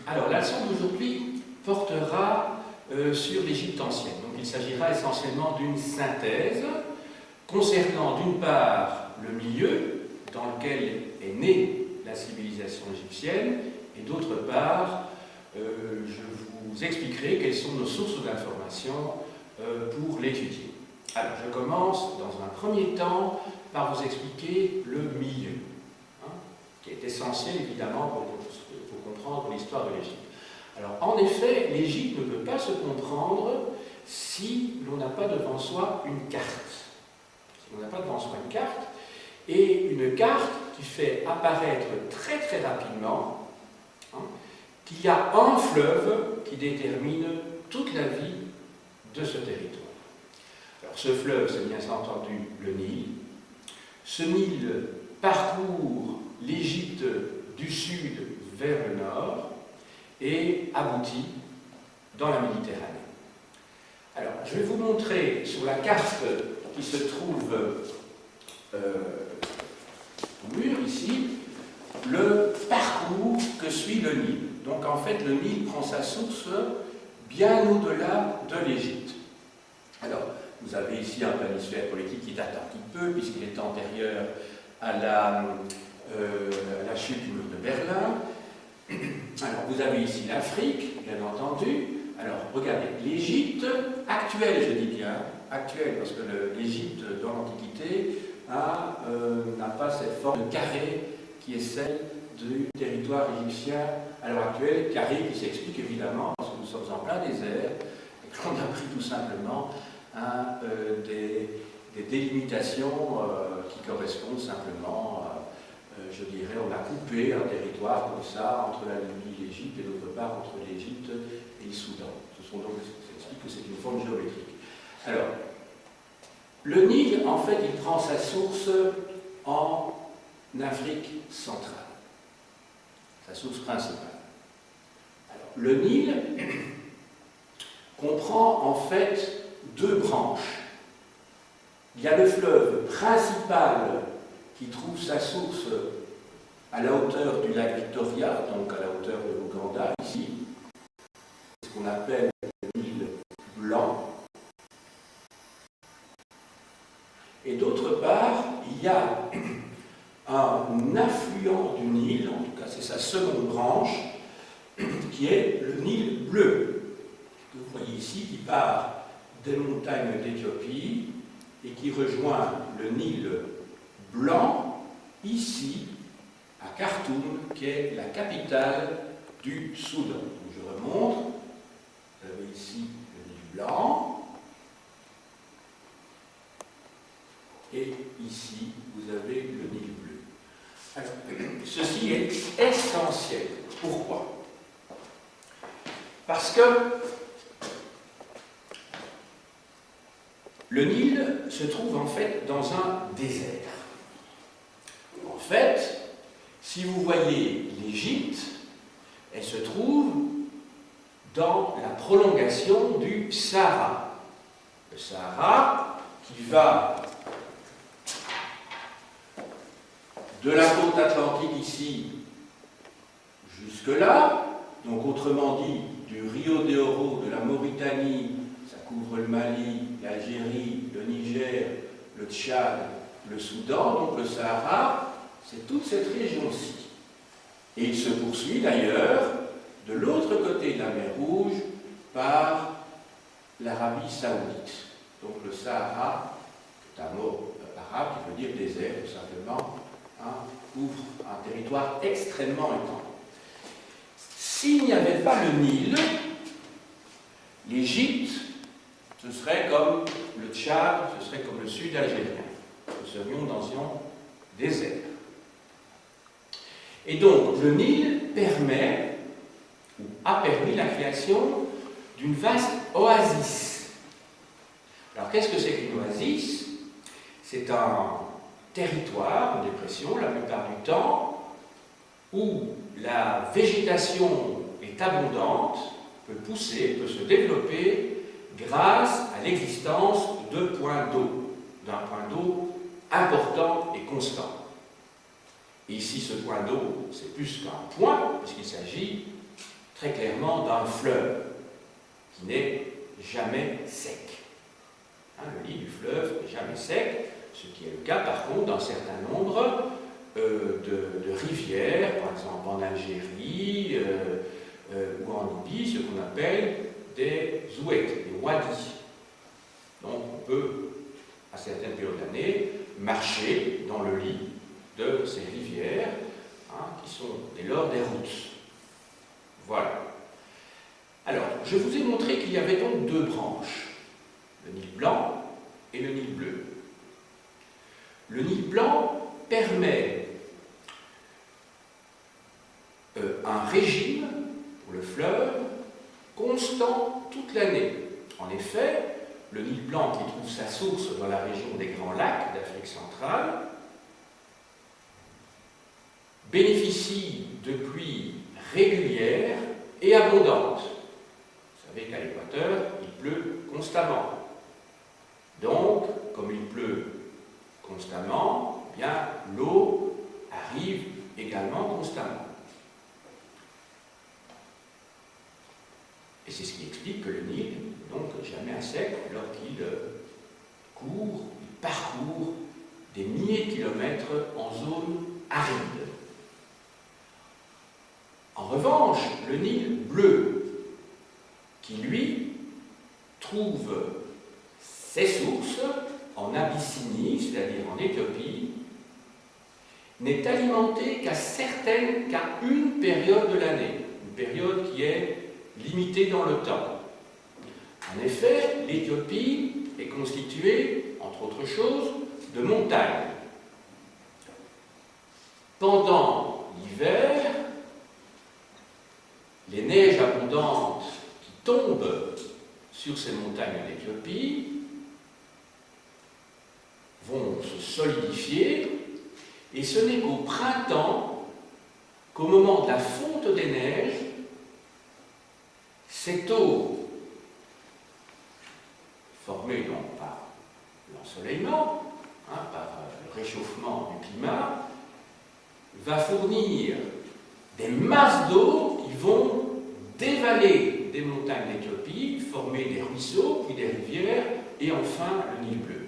Alors, la leçon d'aujourd'hui portera sur l'Égypte ancienne. Donc, il s'agira essentiellement d'une synthèse concernant d'une part le milieu dans lequel est née la civilisation égyptienne et d'autre part, je vous expliquerai quelles sont nos sources d'informations pour l'étudier. Alors, je commence dans un premier temps par vous expliquer le milieu, qui est essentiel évidemment pour comprendre l'histoire de l'Égypte. Alors, en effet, l'Égypte ne peut pas se comprendre si l'on n'a pas devant soi une carte. Si on n'a pas devant soi une carte, et une carte qui fait apparaître très très rapidement qu'il y a un fleuve qui détermine toute la vie de ce territoire. Alors, ce fleuve, c'est bien entendu le Nil. Ce Nil parcourt l'Égypte du sud vers le nord et aboutit dans la Méditerranée. Alors, je vais vous montrer sur la carte qui se trouve au mur ici, le parcours que suit le Nil. Donc en fait, le Nil prend sa source bien au-delà de l'Égypte. Alors, vous avez ici un planisphère politique qui date un petit peu, puisqu'il est antérieur à la chute du mur de Berlin. Alors, vous avez ici l'Afrique, bien entendu. Alors, regardez, l'Égypte actuelle, je dis bien, actuelle, parce que l'Égypte dans l'Antiquité n'a pas cette forme de carré qui est celle du territoire égyptien à l'heure actuelle, carré qui s'explique évidemment parce que nous sommes en plein désert et qu'on a pris tout simplement des délimitations qui correspondent simplement, je dirais, on a coupé un territoire comme ça entre la Libye et l'Égypte et d'autre part entre l'Égypte et le Soudan. Ça explique que c'est une forme géométrique. Alors, le Nil, en fait, il prend sa source en Afrique centrale, sa source principale. Alors, le Nil comprend en fait deux branches. Il y a le fleuve principal qui trouve sa source à la hauteur du lac Victoria, donc à la hauteur de l'Ouganda, ici, ce qu'on appelle le Nil blanc. Et d'autre part, il y a un affluent du Nil, en tout cas c'est sa seconde branche, qui est le Nil bleu, que vous voyez ici, qui part des montagnes d'Éthiopie et qui rejoint le Nil blanc, ici, à Khartoum, qui est la capitale du Soudan. Donc je remonte, vous avez ici le Nil blanc, et ici, vous avez le Nil bleu. Alors, ceci est essentiel. Pourquoi? Parce que le Nil se trouve en fait dans un désert. En fait, si vous voyez l'Égypte, elle se trouve dans la prolongation du Sahara. Le Sahara qui va de la côte atlantique ici jusque-là, donc autrement dit, du Rio de Oro, de la Mauritanie, ça couvre le Mali, l'Algérie, le Niger, le Tchad, le Soudan, donc le Sahara, c'est toute cette région-ci. Et il se poursuit d'ailleurs de l'autre côté de la mer Rouge par l'Arabie Saoudite. Donc le Sahara, c'est un mot arabe qui veut dire désert, tout simplement, couvre un territoire extrêmement étendu. S'il n'y avait pas le Nil, l'Égypte, ce serait comme le Tchad, ce serait comme le sud algérien. Nous serions dans un désert. Et donc, le Nil permet, ou a permis la création d'une vaste oasis. Alors, qu'est-ce que c'est qu'une oasis? C'est un territoire, une dépression, la plupart du temps, où la végétation est abondante, peut pousser, peut se développer grâce à l'existence de points d'eau, d'un point d'eau important et constant. Et ici, ce point d'eau, c'est plus qu'un point, puisqu'il s'agit très clairement d'un fleuve qui n'est jamais sec. Le lit du fleuve n'est jamais sec, ce qui est le cas par contre d'un certain nombre de rivières, par exemple en Algérie ou en Libye, ce qu'on appelle des oued, des wadis. Donc on peut, à certaines périodes d'année, marcher dans le lit de ces rivières, qui sont dès lors des routes. Voilà. Alors, je vous ai montré qu'il y avait donc deux branches, le Nil blanc et le Nil bleu. Le Nil blanc permet un régime pour le fleuve constant toute l'année. En effet, le Nil blanc, qui trouve sa source dans la région des Grands Lacs d'Afrique centrale, bénéficie de pluies régulières et abondantes. Vous savez qu'à l'équateur, il pleut constamment. Donc, comme il pleut constamment, eh bien, l'eau arrive également constamment. Et c'est ce qui explique que le Nil n'est donc jamais à sec lorsqu'il court, il parcourt des milliers de kilomètres en zone aride. En revanche, le Nil bleu, qui lui trouve ses sources en Abyssinie, c'est-à-dire en Éthiopie, n'est alimenté qu'à une période de l'année, une période qui est limitée dans le temps. En effet, l'Éthiopie est constituée, entre autres choses, de montagnes. Pendant l'hiver, les neiges abondantes qui tombent sur ces montagnes d'Éthiopie vont se solidifier, et ce n'est qu'au printemps qu'au moment de la fonte des neiges, cette eau, formée donc par l'ensoleillement, par le réchauffement du climat, va fournir des masses d'eau qui vont dévaler des montagnes d'Éthiopie, former des ruisseaux, puis des rivières, et enfin le Nil bleu.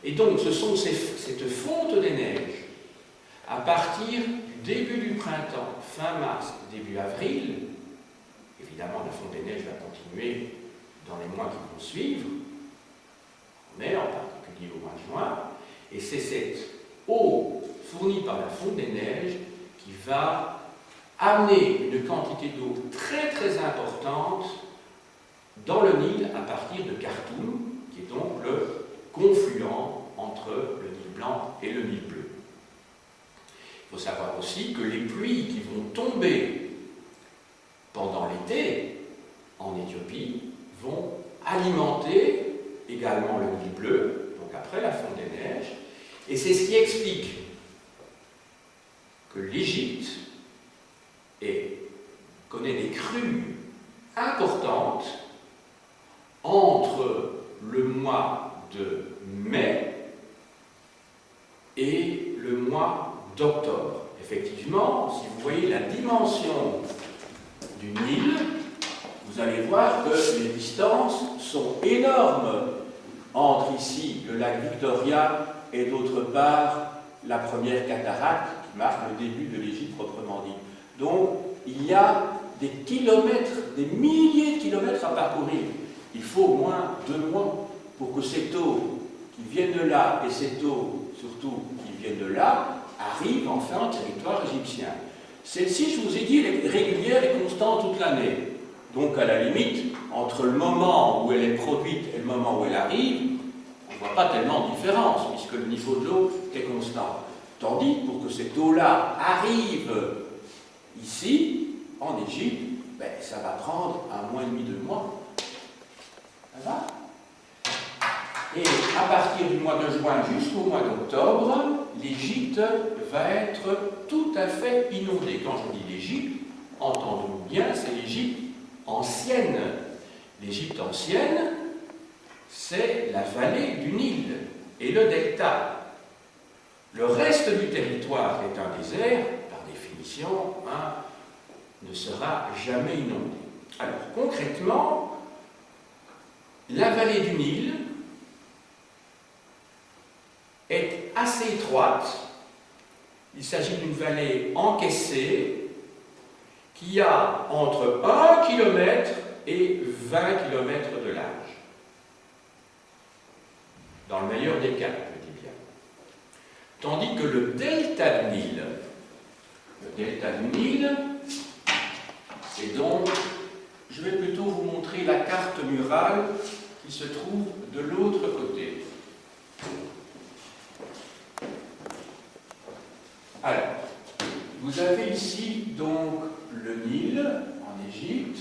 Et donc ce sont cette fonte des neiges, à partir du début du printemps, fin mars, début avril, évidemment la fonte des neiges va continuer dans les mois qui vont suivre, en mai en particulier au mois de juin, et c'est cette eau fournie par la fonte des neiges qui va amener une quantité d'eau très très importante dans le Nil à partir de Khartoum, qui est donc le confluent entre le Nil blanc et le Nil bleu. Il faut savoir aussi que les pluies qui vont tomber pendant l'été en Éthiopie vont alimenter également le Nil bleu, donc après la fonte des neiges, et c'est ce qui explique que l'Égypte connaît des crues importantes entre le mois de mai et le mois d'octobre. Effectivement, si vous voyez la dimension du Nil, vous allez voir que les distances sont énormes entre ici le lac Victoria et d'autre part la première cataracte qui marque le début de l'Égypte proprement dit. Donc il y a des kilomètres, des milliers de kilomètres à parcourir. Il faut au moins 2 mois pour que cette eau qui vient de là et cette eau surtout qui vient de là arrive enfin en territoire égyptien. Celle-ci, je vous ai dit, elle est régulière et constante toute l'année. Donc à la limite, entre le moment où elle est produite et le moment où elle arrive, on ne voit pas tellement de différence puisque le niveau de l'eau est constant. Tandis pour que cette eau-là arrive ici, en Égypte, ça va prendre 1 mois et demi, 2 mois. Ça va ? Et à partir du mois de juin jusqu'au mois d'octobre, l'Égypte va être tout à fait inondée. Quand je dis l'Égypte, entendons-nous bien, c'est l'Égypte ancienne. L'Égypte ancienne, c'est la vallée du Nil et le delta. Le reste du territoire est un désert, par définition, ne ne sera jamais inondée. Alors, concrètement, la vallée du Nil est assez étroite. Il s'agit d'une vallée encaissée qui a entre 1 km et 20 km de large. Dans le meilleur des cas, je dis bien. Tandis que le delta du Nil, et donc, je vais plutôt vous montrer la carte murale qui se trouve de l'autre côté. Alors, vous avez ici donc le Nil en Égypte.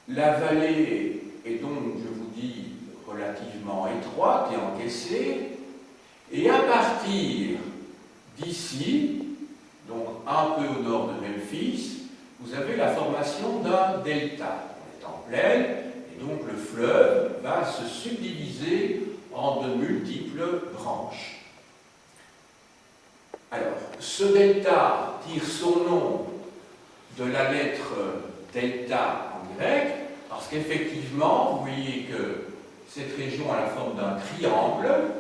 La vallée est donc, je vous dis, relativement étroite et encaissée. Et à partir d'ici, donc un peu au nord de Memphis, vous avez la formation d'un delta. On est en plaine, et donc le fleuve va se subdiviser en de multiples branches. Alors, ce delta tire son nom de la lettre delta en grec, parce qu'effectivement, vous voyez que cette région a la forme d'un triangle,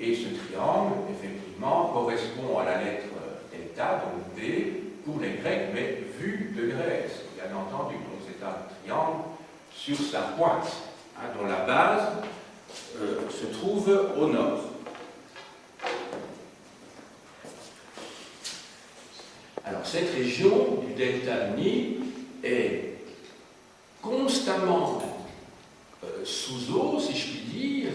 et ce triangle, effectivement, correspond à la lettre delta, donc D, pour les Grecs, mais vu de Grèce, bien entendu. Donc c'est un triangle sur sa pointe, dont la base se trouve au nord. Alors cette région du delta du Nil est constamment sous eau, si je puis dire.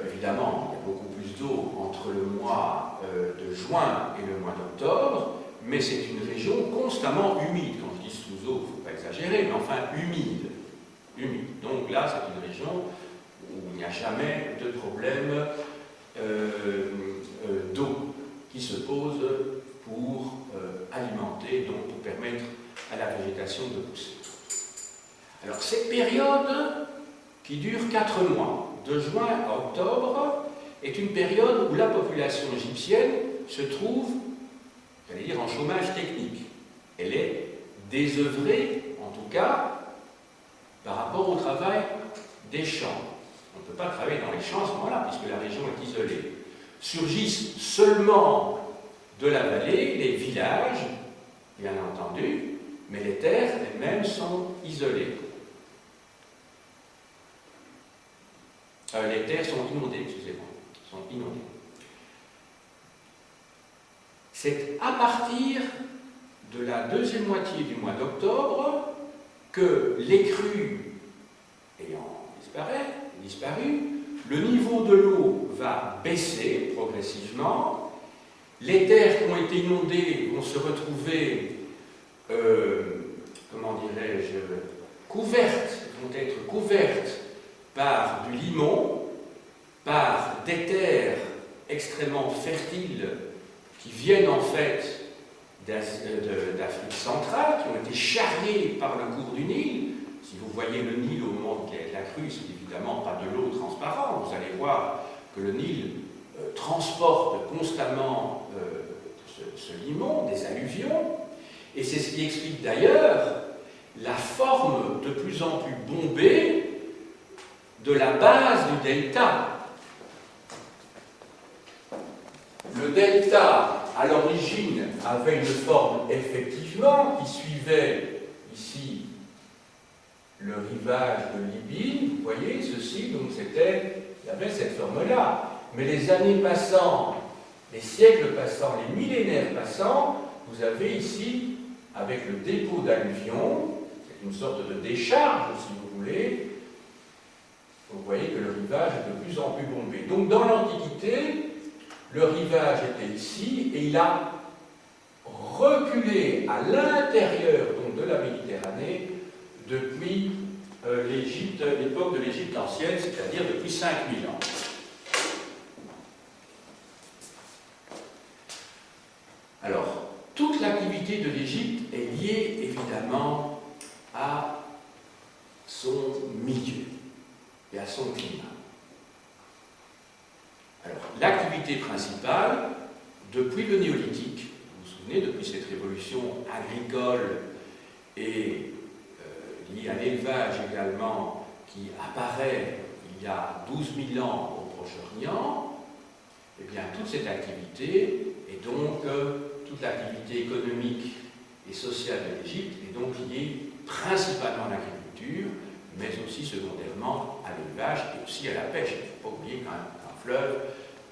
Évidemment, il y a beaucoup plus d'eau entre le mois de juin et le mois d'octobre, mais c'est une région constamment humide. Quand je dis sous eau, il ne faut pas exagérer, mais enfin humide. Donc là, c'est une région où il n'y a jamais de problème d'eau qui se pose pour alimenter, donc pour permettre à la végétation de pousser. Alors cette période qui dure 4 mois, de juin à octobre, est une période où la population égyptienne se trouve, j'allais dire, en chômage technique. Elle est désœuvrée, en tout cas, par rapport au travail des champs. On ne peut pas travailler dans les champs à ce moment-là, puisque la région est isolée. Surgissent seulement de la vallée les villages, bien entendu, mais les terres elles-mêmes sont isolées. Les terres sont inondées, excusez-moi, sont inondées. C'est à partir de la deuxième moitié du mois d'octobre que les crues ayant disparu, le niveau de l'eau va baisser progressivement. Les terres qui ont été inondées vont se retrouver, comment dirais-je, vont être couvertes par du limon, par des terres extrêmement fertiles qui viennent en fait d'Afrique centrale, qui ont été charriées par le cours du Nil. Si vous voyez le Nil au moment de la crue, c'est évidemment pas de l'eau transparente. Vous allez voir que le Nil transporte constamment ce limon, des alluvions, et c'est ce qui explique d'ailleurs la forme de plus en plus bombée de la base du delta. Le delta, à l'origine, avait une forme effectivement qui suivait ici le rivage de Libye. Vous voyez, ceci, donc il y avait cette forme-là. Mais les années passant, les siècles passant, les millénaires passant, vous avez ici, avec le dépôt d'alluvions, c'est une sorte de décharge, si vous voulez, vous voyez que le rivage est de plus en plus bombé. Donc dans l'Antiquité, le rivage était ici et il a reculé à l'intérieur de la Méditerranée depuis l'époque de l'Égypte ancienne, c'est-à-dire depuis 5000 ans. Alors, toute l'activité de l'Égypte est liée évidemment à son milieu et à son climat. Alors, l'activité principale, depuis le néolithique, souvenez, depuis cette révolution agricole et liée à l'élevage également, qui apparaît il y a 12 000 ans au Proche-Orient, eh bien, toute cette activité, et donc toute l'activité économique et sociale de l'Égypte, est donc liée principalement à l'agriculture, mais aussi secondairement à l'élevage et aussi à la pêche. Il ne faut pas oublier qu'un fleuve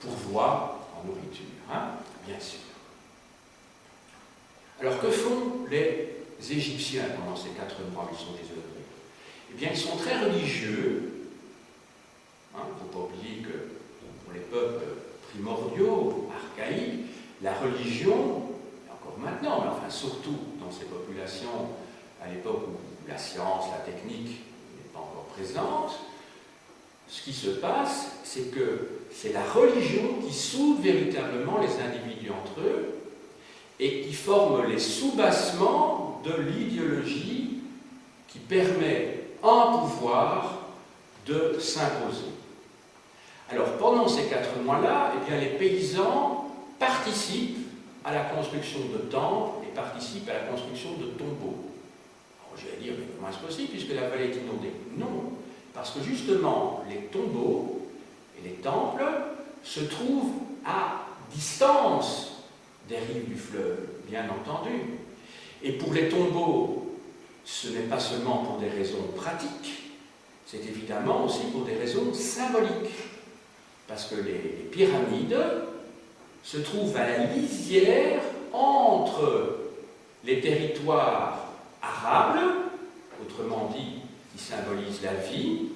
pourvoit en nourriture, hein, bien sûr. Alors que font les Égyptiens pendant ces 4 mois où ils sont désœuvrés? Eh bien, ils sont très religieux. Il ne faut pas oublier que pour les peuples primordiaux, archaïques, la religion, et encore maintenant, mais enfin surtout dans ces populations à l'époque où la science, la technique n'est pas encore présente, ce qui se passe, c'est que c'est la religion qui soude véritablement les individus entre eux et qui forme les soubassements de l'idéologie qui permet à un pouvoir de s'imposer. Alors, pendant ces 4 mois-là, eh bien, les paysans participent à la construction de temples et participent à la construction de tombeaux. Alors, j'allais dire, mais comment est-ce possible puisque la vallée est inondée? Non, parce que justement, les tombeaux et les temples se trouvent à distance des rives du fleuve, bien entendu. Et pour les tombeaux, ce n'est pas seulement pour des raisons pratiques, c'est évidemment aussi pour des raisons symboliques. Parce que les pyramides se trouvent à la lisière entre les territoires arables, autrement dit, qui symbolisent la vie,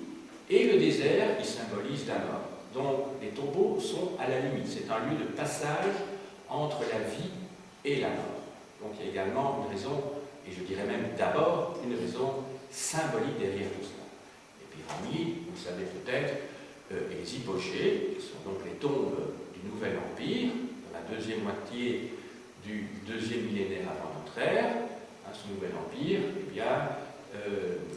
et le désert, qui symbolise la mort. Donc, les tombeaux sont à la limite. C'est un lieu de passage entre la vie et la mort. Donc, il y a également une raison, et je dirais même d'abord, une raison symbolique derrière tout cela. Les pyramides, vous le savez peut-être, et les hypogées, qui sont donc les tombes du Nouvel Empire, dans la deuxième moitié du 2e millénaire avant notre ère, ce Nouvel Empire, eh bien,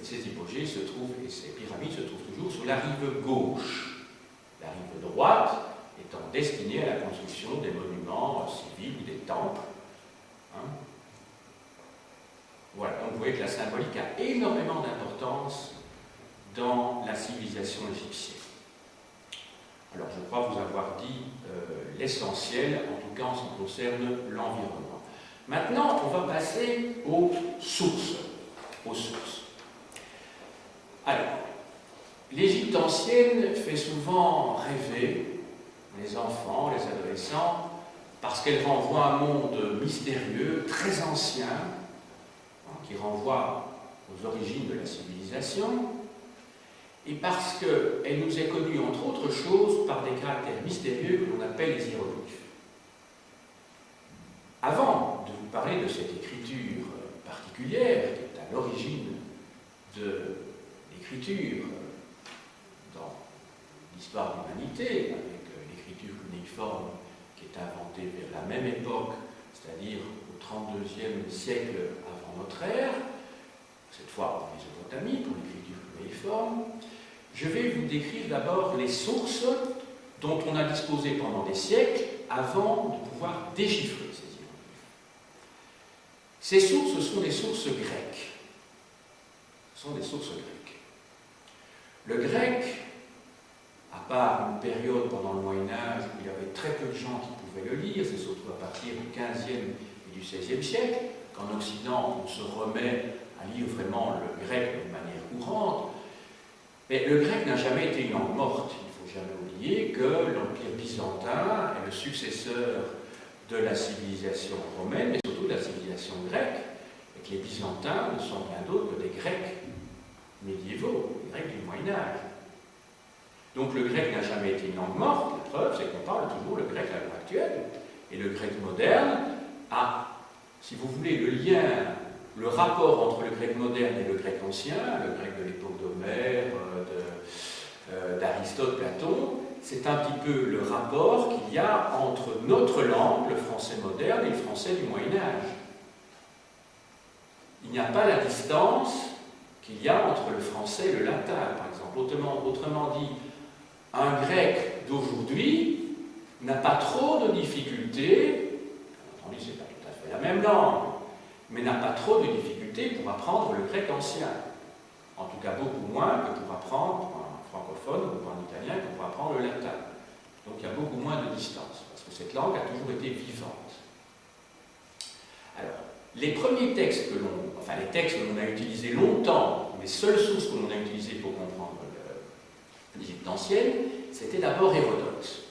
ces hypogées se trouvent, et ces pyramides se trouvent toujours sur la rive gauche. La rive droite étant destinée à la construction des monuments civils ou des temples. Hein. Voilà, donc vous voyez que la symbolique a énormément d'importance dans la civilisation égyptienne. Alors, je crois vous avoir dit l'essentiel, en tout cas en ce qui concerne l'environnement. Maintenant, on va passer aux sources. Alors, l'Égypte ancienne fait souvent rêver les enfants, les adolescents, parce qu'elle renvoie à un monde mystérieux, très ancien, qui renvoie aux origines de la civilisation, et parce qu'elle nous est connue, entre autres choses, par des caractères mystérieux que l'on appelle les hiéroglyphes. Avant de vous parler de cette écriture particulière, qui est à l'origine de l'écriture dans l'histoire de l'humanité, avec l'écriture cunéiforme qui est inventée vers la même époque, c'est-à-dire au 32e siècle avant notre ère, cette fois en Mésopotamie, pour l'écriture cunéiforme, je vais vous décrire d'abord les sources dont on a disposé pendant des siècles avant de pouvoir déchiffrer ces hiéroglyphes. Ces sources, ce sont des sources grecques. Ce sont des sources grecques. Le grec, à part une période pendant le Moyen-Âge où il y avait très peu de gens qui pouvaient le lire, c'est surtout à partir du XVe et du XVIe siècle, qu'en Occident on se remet à lire vraiment le grec de manière courante. Mais le grec n'a jamais été une langue morte. Il ne faut jamais oublier que l'Empire byzantin est le successeur de la civilisation romaine, mais surtout de la civilisation grecque, et que les Byzantins ne sont rien d'autre que des Grecs médiévaux, les Grecs du Moyen-Âge. Donc le grec n'a jamais été une langue morte. La preuve, c'est qu'on parle toujours le grec à l'heure actuelle. Et le grec moderne a, si vous voulez, le lien, le rapport entre le grec moderne et le grec ancien, le grec de l'époque d'Homère, d'Aristote, Platon, c'est un petit peu le rapport qu'il y a entre notre langue, le français moderne, et le français du Moyen-Âge. Il n'y a pas la distance qu'il y a entre le français et le latin, par exemple. Autrement dit, un grec d'aujourd'hui n'a pas trop de difficultés, bien entendu, ce n'est pas tout à fait la même langue, mais n'a pas trop de difficultés pour apprendre le grec ancien. En tout cas, beaucoup moins que pour apprendre un francophone ou un italien que pour apprendre le latin. Donc il y a beaucoup moins de distance, parce que cette langue a toujours été vivante. Alors, les premiers textes les textes que l'on a utilisés longtemps, les seules sources que l'on a utilisées pour comprendre l'Égypte ancienne, c'était d'abord Hérodote.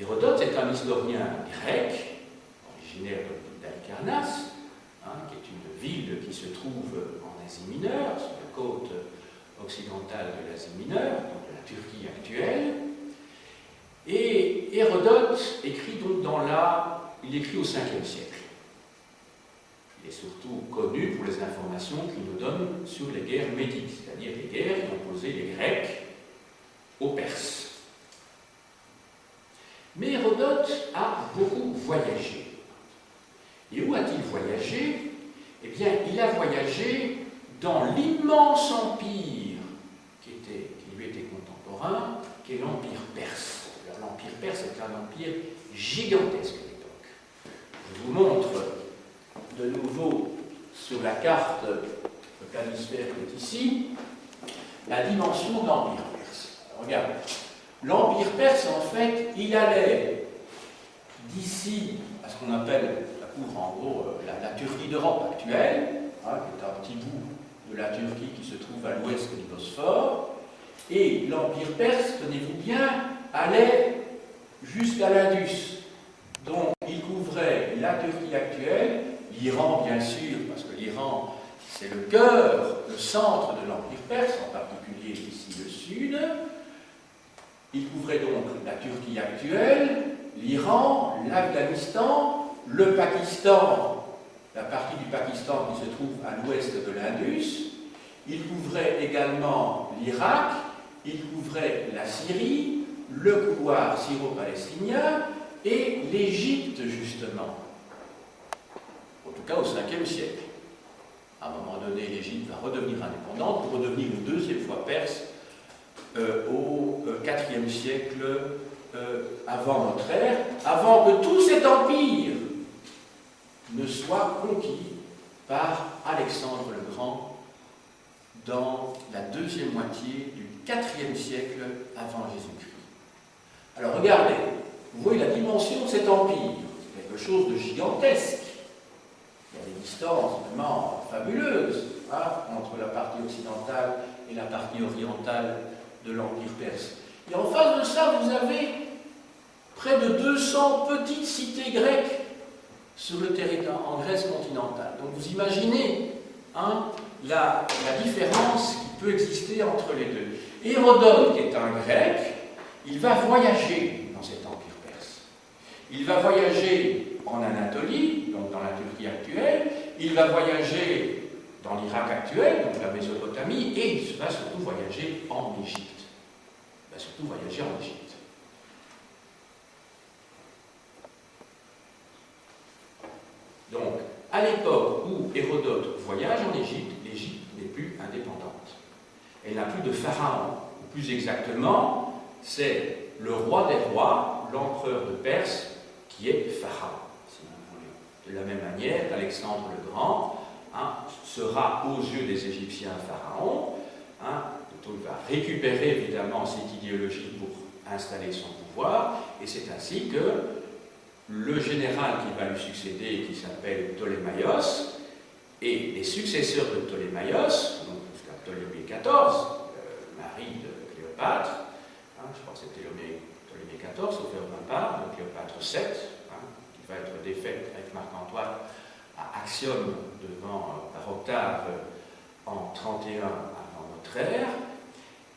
Hérodote est un historien grec, originaire d'Halicarnasse, qui est une ville qui se trouve en Asie mineure, sur la côte occidentale de l'Asie mineure, donc de la Turquie actuelle. Et Hérodote écrit donc il écrit au 5e siècle. Il est surtout connu pour les informations qu'il nous donne sur les guerres médiques, c'est-à-dire les guerres qui ont opposé les Grecs aux Perses. Mais Hérodote a beaucoup voyagé. Et où a-t-il voyagé? Eh bien, il a voyagé dans l'immense empire qui lui était contemporain, qui est l'Empire perse. Alors, l'Empire perse est un empire gigantesque à l'époque. Je vous montre de nouveau sur la carte, le planisphère qui est ici, la dimension de l'Empire perse. Alors, regardez. L'Empire perse, en fait, il allait d'ici à ce qu'on appelle, ça couvre en gros la Turquie d'Europe actuelle, qui est un petit bout de la Turquie qui se trouve à l'ouest du Bosphore, et l'Empire perse, tenez-vous bien, allait jusqu'à l'Indus. Donc, il couvrait la Turquie actuelle, l'Iran, bien sûr, parce que l'Iran, c'est le cœur, le centre de l'Empire perse, en particulier ici le sud. Il couvrait donc la Turquie actuelle, l'Iran, l'Afghanistan, le Pakistan, la partie du Pakistan qui se trouve à l'ouest de l'Indus. Il couvrait également l'Irak, il couvrait la Syrie, le couloir syro-palestinien et l'Égypte, justement. En tout cas au 5e siècle. À un moment donné, l'Égypte va redevenir indépendante pour redevenir une deuxième fois perse au IVe siècle avant notre ère, avant que tout cet empire ne soit conquis par Alexandre le Grand dans la deuxième moitié du IVe siècle avant Jésus-Christ. Alors regardez, vous voyez la dimension de cet empire, c'est quelque chose de gigantesque. Il y a des distances vraiment fabuleuses entre la partie occidentale et la partie orientale de l'Empire perse. Et en face de ça, vous avez près de 200 petites cités grecques sur le territoire, en Grèce continentale. Donc vous imaginez la différence qui peut exister entre les deux. Hérodote, qui est un grec, il va voyager dans cet empire perse. Il va voyager en Anatolie, donc dans la Turquie actuelle, il va voyager dans l'Irak actuel, donc la Mésopotamie, et il va surtout voyager en Égypte. Il va surtout voyager en Égypte. Donc, à l'époque où Hérodote voyage en Égypte, l'Égypte n'est plus indépendante. Elle n'a plus de pharaon. Ou plus exactement, c'est le roi des rois, l'empereur de Perse, qui est pharaon, si vous voulez. De la même manière, Alexandre le Grand sera aux yeux des Égyptiens pharaon. Il va récupérer évidemment cette idéologie pour installer son pouvoir, et c'est ainsi que le général qui va lui succéder, qui s'appelle Ptolémaios, et les successeurs de Ptolémaios, donc jusqu'à Ptolémée XIV, mari de Cléopâtre, je crois que c'était Ptolémée XIV, sauf erreur de ma part, de Cléopâtre VII, qui va être défaite avec Marc-Antoine à Actium par Octave en 31 avant notre ère.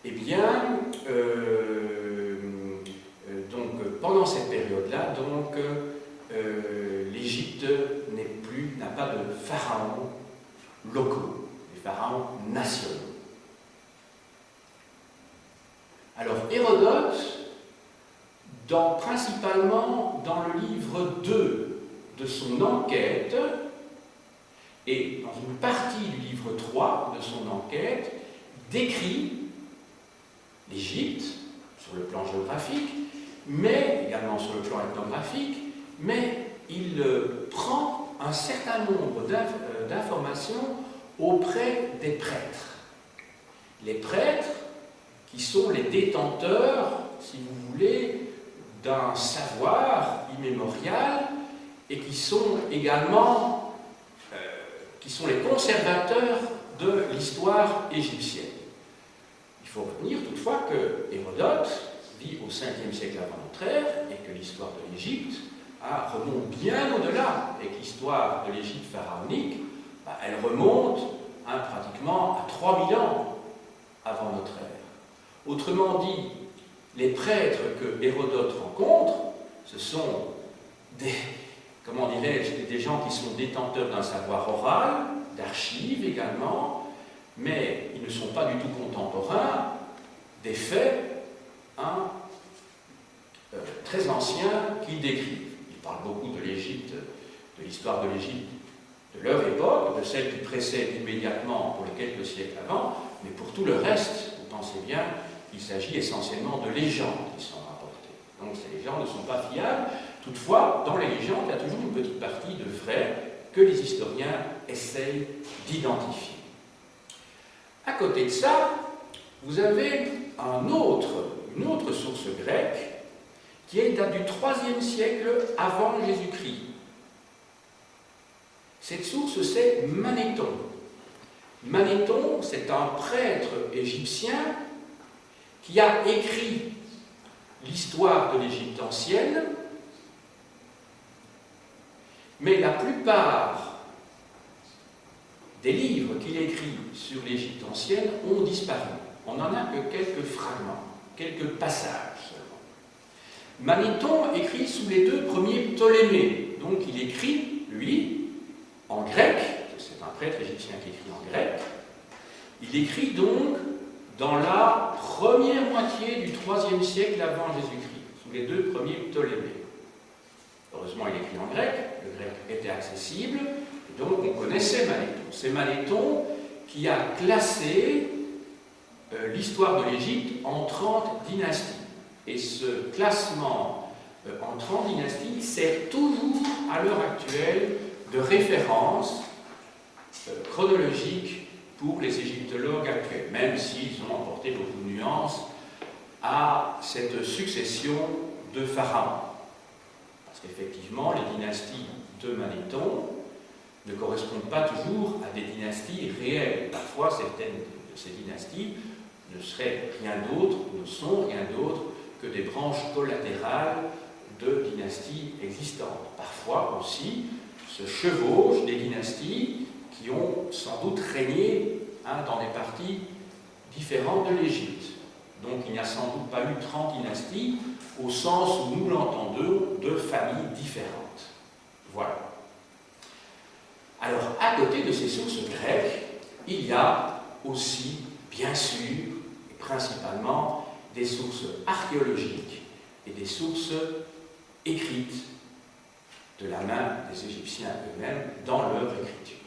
Eh bien, donc, pendant cette période-là, l'Égypte n'a pas de pharaons locaux, des pharaons nationaux. Alors, Hérodote, principalement dans le livre 2 de son enquête, et dans une partie du livre 3 de son enquête, décrit l'Égypte sur le plan géographique, mais également sur le plan ethnographique, mais il prend un certain nombre d'informations auprès des prêtres. Les prêtres qui sont les détenteurs, si vous voulez, d'un savoir immémorial et qui sont également les conservateurs de l'histoire égyptienne. Il faut retenir toutefois que Hérodote vit au 5e siècle avant notre ère et que l'histoire de l'Égypte remonte bien au-delà, et que l'histoire de l'Égypte pharaonique, elle remonte pratiquement à 3000 ans avant notre ère. Autrement dit, les prêtres que Hérodote rencontre, ce sont des gens qui sont détenteurs d'un savoir oral, d'archives également, mais ils ne sont pas du tout contemporains des faits très anciens qu'ils décrivent. Ils parlent beaucoup de l'Égypte, de l'histoire de l'Égypte de leur époque, de celle qui précède immédiatement pour les quelques siècles avant, mais pour tout le reste, vous pensez bien, il s'agit essentiellement de légendes qui sont rapportées. Donc ces légendes ne sont pas fiables. Toutefois, dans les légendes, il y a toujours une petite partie de vrai que les historiens essayent d'identifier. À côté de ça, vous avez une autre source grecque qui date du IIIe siècle avant Jésus-Christ. Cette source, c'est Manéthon. Manéthon, c'est un prêtre égyptien qui a écrit l'histoire de l'Égypte ancienne, mais la plupart des livres qu'il écrit sur l'Égypte ancienne ont disparu. On n'en a que quelques fragments, quelques passages seulement. Manéthon écrit sous les 2 premiers Ptolémées. Donc il écrit, lui, en grec, c'est un prêtre égyptien qui écrit en grec, il écrit donc dans la première moitié du IIIe siècle avant Jésus-Christ, sous les 2 premiers Ptolémées. Heureusement, il écrit en grec, le grec était accessible, et donc on connaissait Manéthon. C'est Manéthon qui a classé l'histoire de l'Égypte en 30 dynasties. Et ce classement en 30 dynasties sert toujours à l'heure actuelle de référence chronologique pour les égyptologues actuels, même s'ils ont apporté beaucoup de nuances à cette succession de pharaons. Parce qu'effectivement, les dynasties de Manéthon ne correspondent pas toujours à des dynasties réelles. Parfois, certaines de ces dynasties ne sont rien d'autre que des branches collatérales de dynasties existantes. Parfois aussi se chevauchent des dynasties qui ont sans doute régné dans des parties différentes de l'Égypte. Donc il n'y a sans doute pas eu 30 dynasties au sens où nous l'entendons de familles différentes. Voilà. Alors, à côté de ces sources grecques, il y a aussi, bien sûr, et principalement, des sources archéologiques et des sources écrites de la main des Égyptiens eux-mêmes dans leur écriture.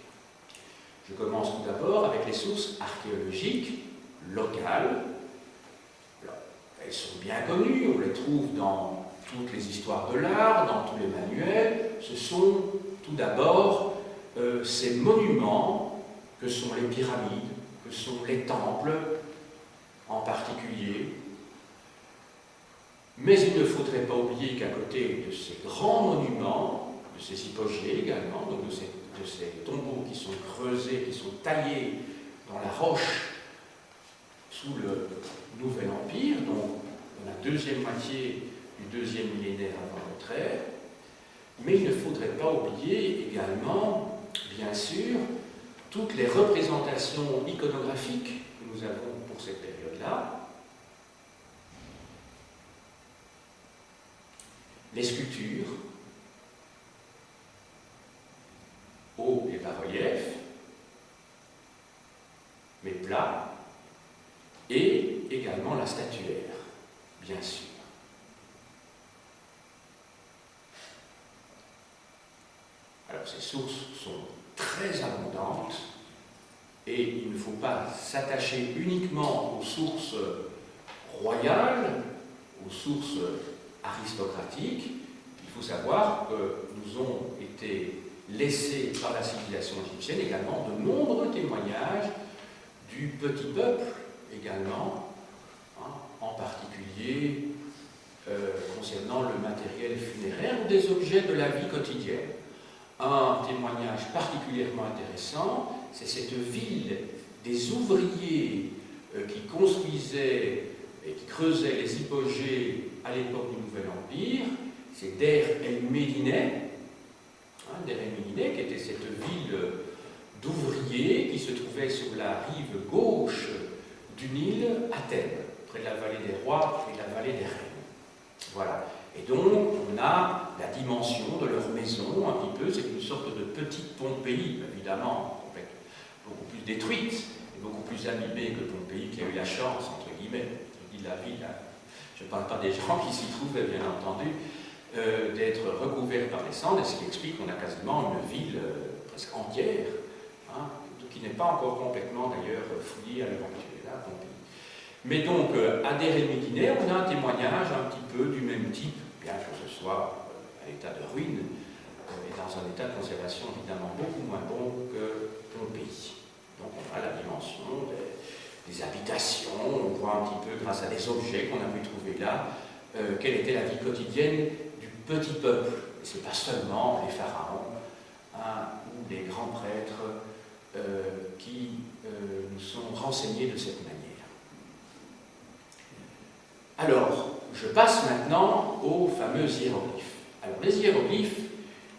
Je commence tout d'abord avec les sources archéologiques locales. Alors, elles sont bien connues, on les trouve dans toutes les histoires de l'art, dans tous les manuels. Ce sont tout d'abord ces monuments que sont les pyramides, que sont les temples en particulier. Mais il ne faudrait pas oublier qu'à côté de ces grands monuments, de ces hypogées également, donc de ces tombeaux qui sont creusés, qui sont taillés dans la roche sous le Nouvel Empire, donc dans la deuxième moitié du 2e millénaire avant notre ère, mais il ne faudrait pas oublier également, bien sûr, toutes les représentations iconographiques que nous avons pour cette période-là, les sculptures, hauts et bas-reliefs, mais plats, et également la statuaire, bien sûr. Alors ces sources sont très abondantes, et il ne faut pas s'attacher uniquement aux sources royales, aux sources aristocratiques. Il faut savoir que nous ont été laissés par la civilisation égyptienne, également de nombreux témoignages du petit peuple également, hein, en particulier concernant le matériel funéraire ou des objets de la vie quotidienne. Un témoignage particulièrement intéressant, c'est cette ville des ouvriers qui construisaient et qui creusaient les hypogées à l'époque du Nouvel Empire. C'est Der el-Médineh, Der el-Médineh, qui était cette ville d'ouvriers qui se trouvait sur la rive gauche du Nil, Athènes, près de la vallée des rois et de la vallée des reines. Voilà. Et donc, on a la dimension de leur maison, un petit peu, c'est une sorte de petite Pompéi, évidemment, beaucoup plus détruite, et beaucoup plus abîmée que Pompéi, qui a eu la chance, entre guillemets, je dis la ville, hein. Je ne parle pas des gens qui s'y trouvaient, bien entendu, d'être recouverts par les cendres, et ce qui explique qu'on a quasiment une ville presque entière, hein, qui n'est pas encore complètement, d'ailleurs, fouillée à l'heure actuelle, hein, Pompéi. Mais donc, à Der el-Médineh, on a un témoignage un petit peu du même type, bien que ce soit à l'état de ruine, et dans un état de conservation évidemment beaucoup moins bon que Pompéi. Donc on a la dimension des habitations, on voit un petit peu, grâce à des objets qu'on a pu trouver là, quelle était la vie quotidienne du petit peuple. Et ce n'est pas seulement les pharaons, hein, ou les grands prêtres qui nous sont renseignés de cette manière. Alors, je passe maintenant aux fameux hiéroglyphes. Alors, les hiéroglyphes,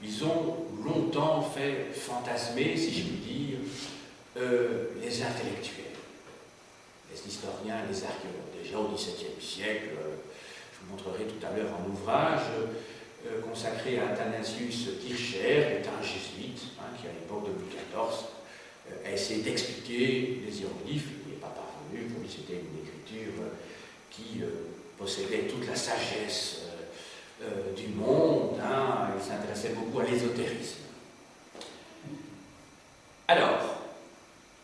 ils ont longtemps fait fantasmer, si je puis dire, les intellectuels, les historiens, les archéologues. Déjà au XVIIe siècle, je vous montrerai tout à l'heure un ouvrage consacré à Athanasius Kircher, qui est un jésuite, hein, qui à l'époque de Louis XIV a essayé d'expliquer les hiéroglyphes. Il n'y est pas parvenu, pour lui c'était une écriture qui possédait toute la sagesse du monde, hein, il s'intéressait beaucoup à l'ésotérisme. Alors,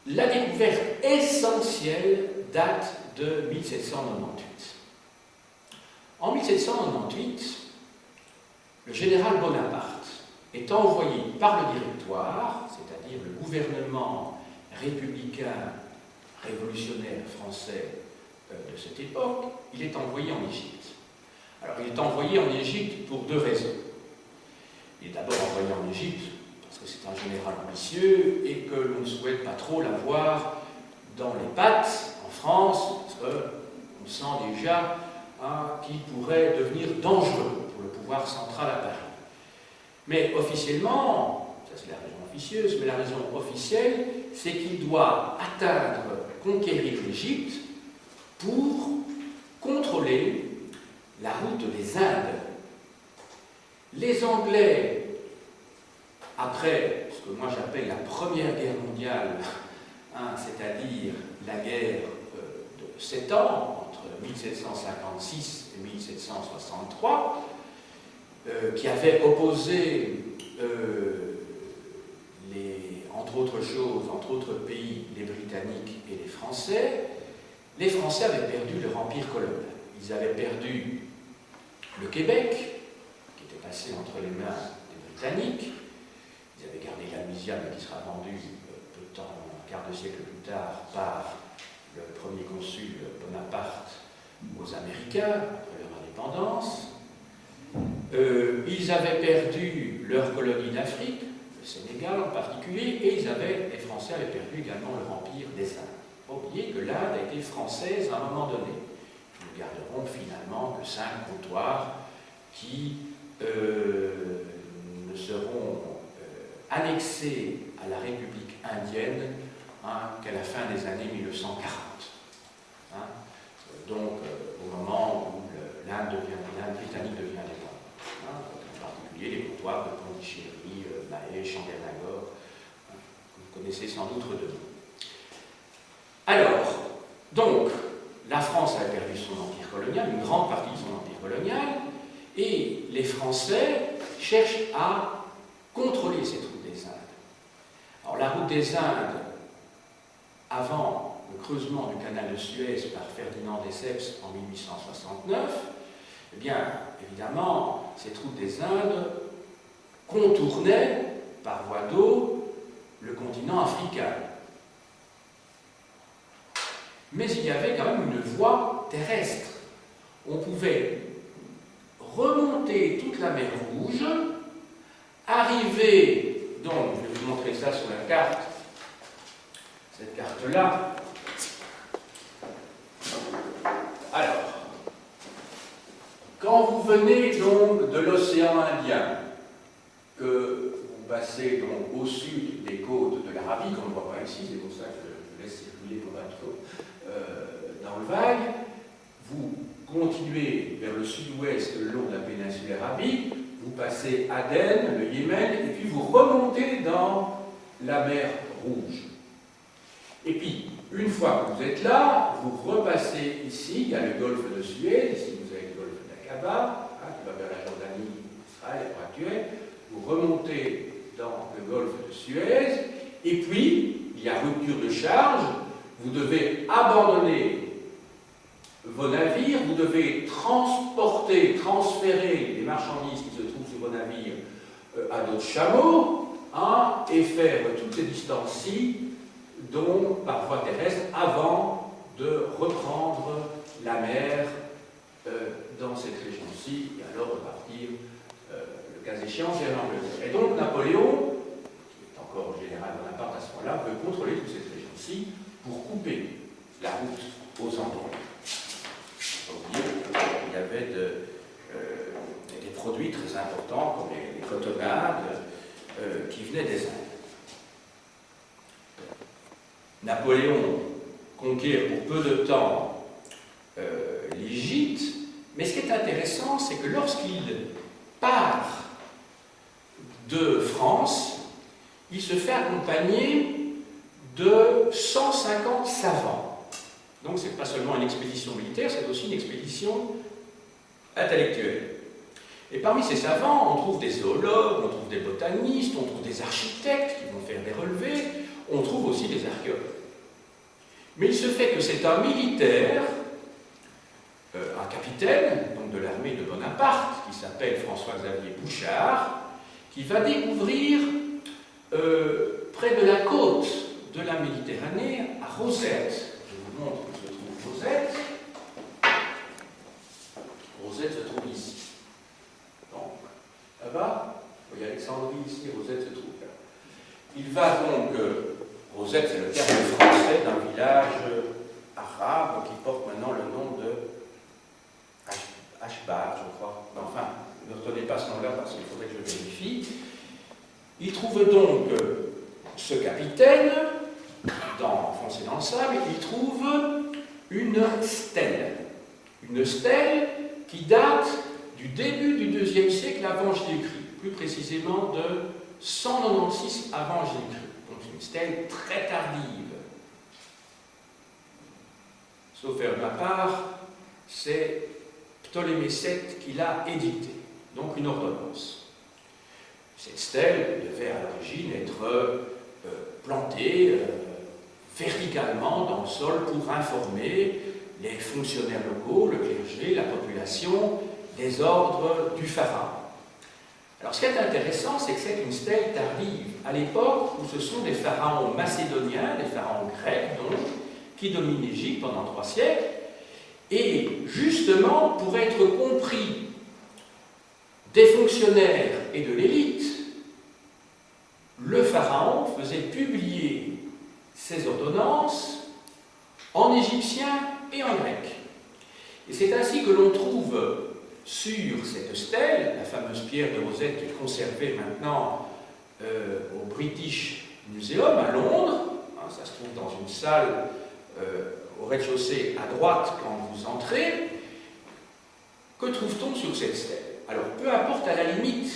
la découverte essentielle date de 1798. En 1798, le général Bonaparte est envoyé par le Directoire, c'est-à-dire le gouvernement républicain révolutionnaire français de cette époque, il est envoyé en Égypte. Alors, il est envoyé en Égypte pour deux raisons. Il est d'abord envoyé en Égypte parce que c'est un général ambitieux et que l'on ne souhaite pas trop l'avoir dans les pattes en France, parce qu'on sent déjà qu'il pourrait devenir dangereux pour le pouvoir central à Paris. Mais officiellement, ça c'est la raison officieuse, mais la raison officielle, c'est qu'il doit atteindre, conquérir l'Égypte pour contrôler la route des Indes. Les Anglais, après ce que moi j'appelle la Première Guerre mondiale, hein, c'est-à-dire la guerre de 7 ans, entre 1756 et 1763, qui avait opposé, entre autres choses, entre autres pays, les Britanniques et les Français avaient perdu leur empire colonial. Ils avaient perdu le Québec, qui était passé entre les mains des Britanniques. Ils avaient gardé la Louisiane, qui sera vendue peu de temps, un quart de siècle plus tard, par le premier consul Bonaparte aux Américains, après leur indépendance. Ils avaient perdu leur colonie d'Afrique, le Sénégal en particulier, et les Français avaient perdu également leur empire des Indes. Il ne faut pas oublier que l'Inde a été française à un moment donné. Nous garderons finalement que 5 comptoirs qui ne seront annexés à la République indienne qu'à la fin des années 1940. Donc, au moment où l'Inde britannique devient indépendante. En particulier les comptoirs de Pondichéry, Mahé, Chandernagore, que vous connaissez sans doute de nom. Alors, donc, la France avait perdu son empire colonial, une grande partie de son empire colonial, et les Français cherchent à contrôler cette route des Indes. Alors, la route des Indes, avant le creusement du canal de Suez par Ferdinand Lesseps en 1869, eh bien, évidemment, cette route des Indes contournait par voie d'eau le continent africain. Mais il y avait quand même une voie terrestre. On pouvait remonter toute la mer Rouge, arriver, donc je vais vous montrer ça sur la carte, cette carte-là. Alors, quand vous venez donc de l'océan Indien, que vous passez donc au sud des côtes de l'Arabie, qu'on ne voit pas ici, c'est pour ça que je laisse circuler mon bateau dans le vague, vous continuez vers le sud-ouest le long de la péninsule arabique, vous passez Aden, le Yémen, et puis vous remontez dans la mer Rouge. Et puis, une fois que vous êtes là, vous repassez ici, il y a le golfe de Suez, ici vous avez le golfe d'Aqaba, qui va vers la Jordanie, Israël, à l'heure actuelle, vous remontez dans le golfe de Suez, et puis, il y a rupture de charge, vous devez abandonner vos navires, vous devez transporter, transférer les marchandises qui se trouvent sur vos navires à d'autres chameaux, et faire toutes ces distances-ci, donc par voie terrestre, avant de reprendre la mer dans cette région-ci, et alors de partir, le cas échéant, vers l'Angleterre. Et donc Napoléon, qui est encore général Bonaparte à ce moment-là, veut contrôler toute cette région-ci pour couper la route aux Antilles. Il y avait des produits très importants comme les cotonnades qui venaient des Indes. Napoléon conquiert pour peu de temps l'Égypte, mais ce qui est intéressant, c'est que lorsqu'il part de France, il se fait accompagner de 150 savants. Donc, ce n'est pas seulement une expédition militaire, c'est aussi une expédition intellectuelle. Et parmi ces savants, on trouve des zoologues, on trouve des botanistes, on trouve des architectes qui vont faire des relevés, on trouve aussi des archéologues. Mais il se fait que c'est un militaire, un capitaine donc de l'armée de Bonaparte, qui s'appelle François-Xavier Bouchard, qui va découvrir près de la côte de la Méditerranée, à Rosette. Je vous montre où se trouve Rosette. Rosette se trouve ici. Donc, là-bas, il y a Alexandrie ici, Rosette se trouve là. Il va donc, Rosette c'est le terme français d'un village arabe qui porte maintenant le nom de Ashbar, je crois. Enfin, ne retenez pas ce nom-là parce qu'il faudrait que je vérifie. Il trouve donc ce capitaine, enfoncé dans le sable, il trouve une stèle. Une stèle qui date du début du IIe siècle avant Jésus-Christ, plus précisément de 196 avant Jésus-Christ. Donc une stèle très tardive. Sauf erreur de ma part, c'est Ptolémée VII qui l'a édictée, donc une ordonnance. Cette stèle devait à l'origine être plantée verticalement dans le sol pour informer les fonctionnaires locaux, le clergé, la population, des ordres du pharaon. Alors ce qui est intéressant, c'est que c'est une stèle tardive, à l'époque où ce sont des pharaons macédoniens, des pharaons grecs donc, qui dominent l'Égypte pendant 3 siècles, et justement, pour être compris des fonctionnaires et de l'élite, le pharaon faisait publier ses ordonnances en égyptien et en grec. Et c'est ainsi que l'on trouve sur cette stèle, la fameuse pierre de Rosette qui est conservée maintenant au British Museum à Londres, ça se trouve dans une salle au rez-de-chaussée à droite quand vous entrez. Que trouve-t-on sur cette stèle? Alors, peu importe à la limite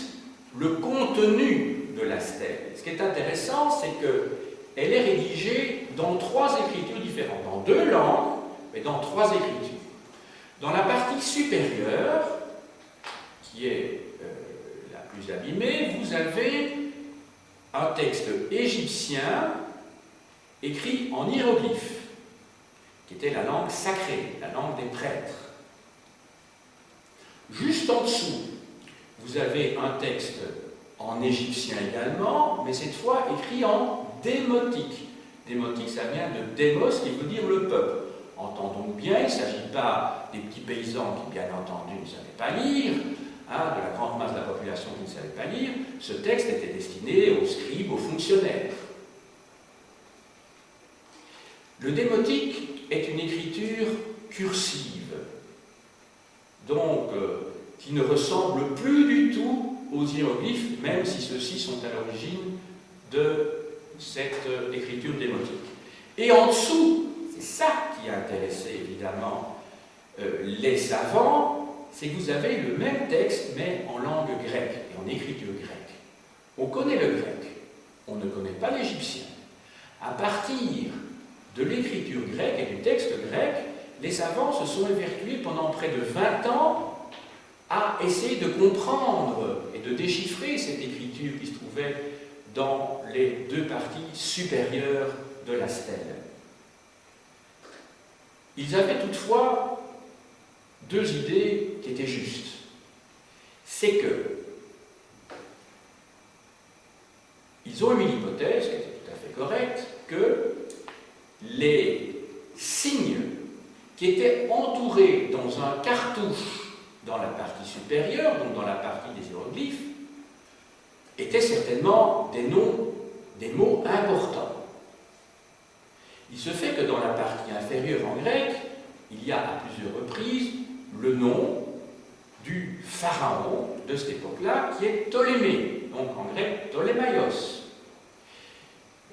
le contenu de la stèle. Ce qui est intéressant, c'est qu'elle est rédigée dans 3 écritures différentes, dans 2 langues, mais dans 3 écritures. Dans la partie supérieure, qui est la plus abîmée, vous avez un texte égyptien écrit en hiéroglyphe, qui était la langue sacrée, la langue des prêtres. Juste en dessous, vous avez un texte en égyptien également, mais cette fois écrit en démotique. Démotique, ça vient de démos, qui veut dire le peuple. Entendons bien, il ne s'agit pas des petits paysans qui, bien entendu, ne savaient pas lire, hein, de la grande masse de la population qui ne savait pas lire. Ce texte était destiné aux scribes, aux fonctionnaires. Le démotique est une écriture cursive, donc qui ne ressemble plus du tout aux hiéroglyphes, même si ceux-ci sont à l'origine de cette écriture démotique. Et en dessous, c'est ça qui a intéressé évidemment les savants, c'est que vous avez le même texte, mais en langue grecque et en écriture grecque. On connaît le grec, on ne connaît pas l'égyptien. À partir de l'écriture grecque et du texte grec, les savants se sont évertués pendant près de 20 ans à essayer de comprendre et de déchiffrer cette écriture qui se trouvait dans les deux parties supérieures de la stèle. Ils avaient toutefois deux idées qui étaient justes. C'est que ils ont eu une hypothèse qui était tout à fait correcte, que les signes qui étaient entourés dans un cartouche dans la partie supérieure, donc dans la partie des hiéroglyphes, étaient certainement des noms, des mots importants. Il se fait que dans la partie inférieure en grec, il y a à plusieurs reprises le nom du pharaon de cette époque-là, qui est Ptolémée, donc en grec Ptolémaios.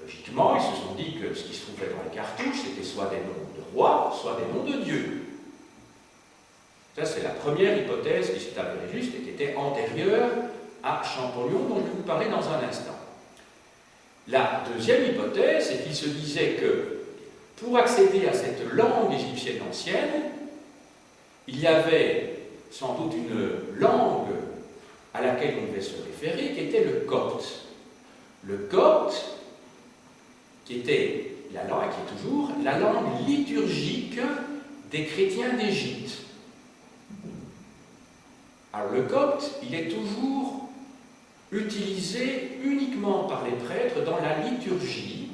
Logiquement, ils se sont dit que ce qui se trouvait dans les cartouches, c'était soit des noms de rois, soit des noms de dieux. Ça, c'est la première hypothèse qui s'est avérée juste et qui était antérieure à Champollion, dont je vais vous parler dans un instant. La deuxième hypothèse, c'est qu'il se disait que pour accéder à cette langue égyptienne ancienne, il y avait sans doute une langue à laquelle on devait se référer, qui était le copte. Le copte, qui était la langue, qui est toujours la langue liturgique des chrétiens d'Égypte. Alors le copte, il est toujours utilisé uniquement par les prêtres dans la liturgie,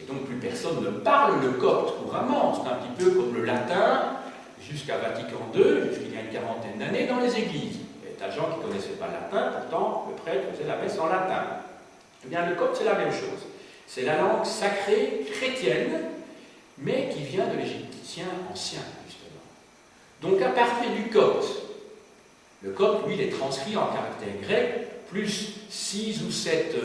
et donc plus personne ne parle le copte couramment. C'est un petit peu comme le latin jusqu'à Vatican II, jusqu'il y a une quarantaine d'années, dans les églises. Il y a des gens qui ne connaissaient pas le latin, pourtant le prêtre faisait la messe en latin. Eh bien le copte, c'est la même chose. C'est la langue sacrée chrétienne, mais qui vient de l'égyptien ancien, justement. Donc à partir du copte, le copte, lui, il est transcrit en caractère grec, plus 6 ou 7,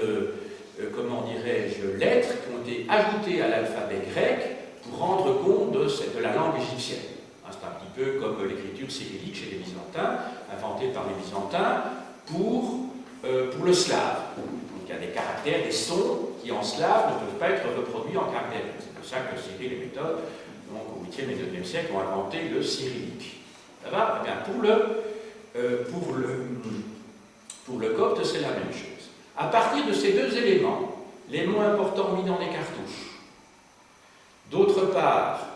comment dirais-je, lettres qui ont été ajoutées à l'alphabet grec pour rendre compte de la langue égyptienne. C'est un petit peu comme l'écriture cyrillique chez les Byzantins, inventée par les Byzantins pour le slave. Donc il y a des caractères, des sons qui en slave ne peuvent pas être reproduits en caractère. C'est pour ça que Cyril et Méthode, donc au 8e et 9e siècle, ont inventé le cyrillique. Ça va ? Eh bien, pour le copte, c'est la même chose. À partir de ces deux éléments, les mots importants mis dans les cartouches, d'autre part,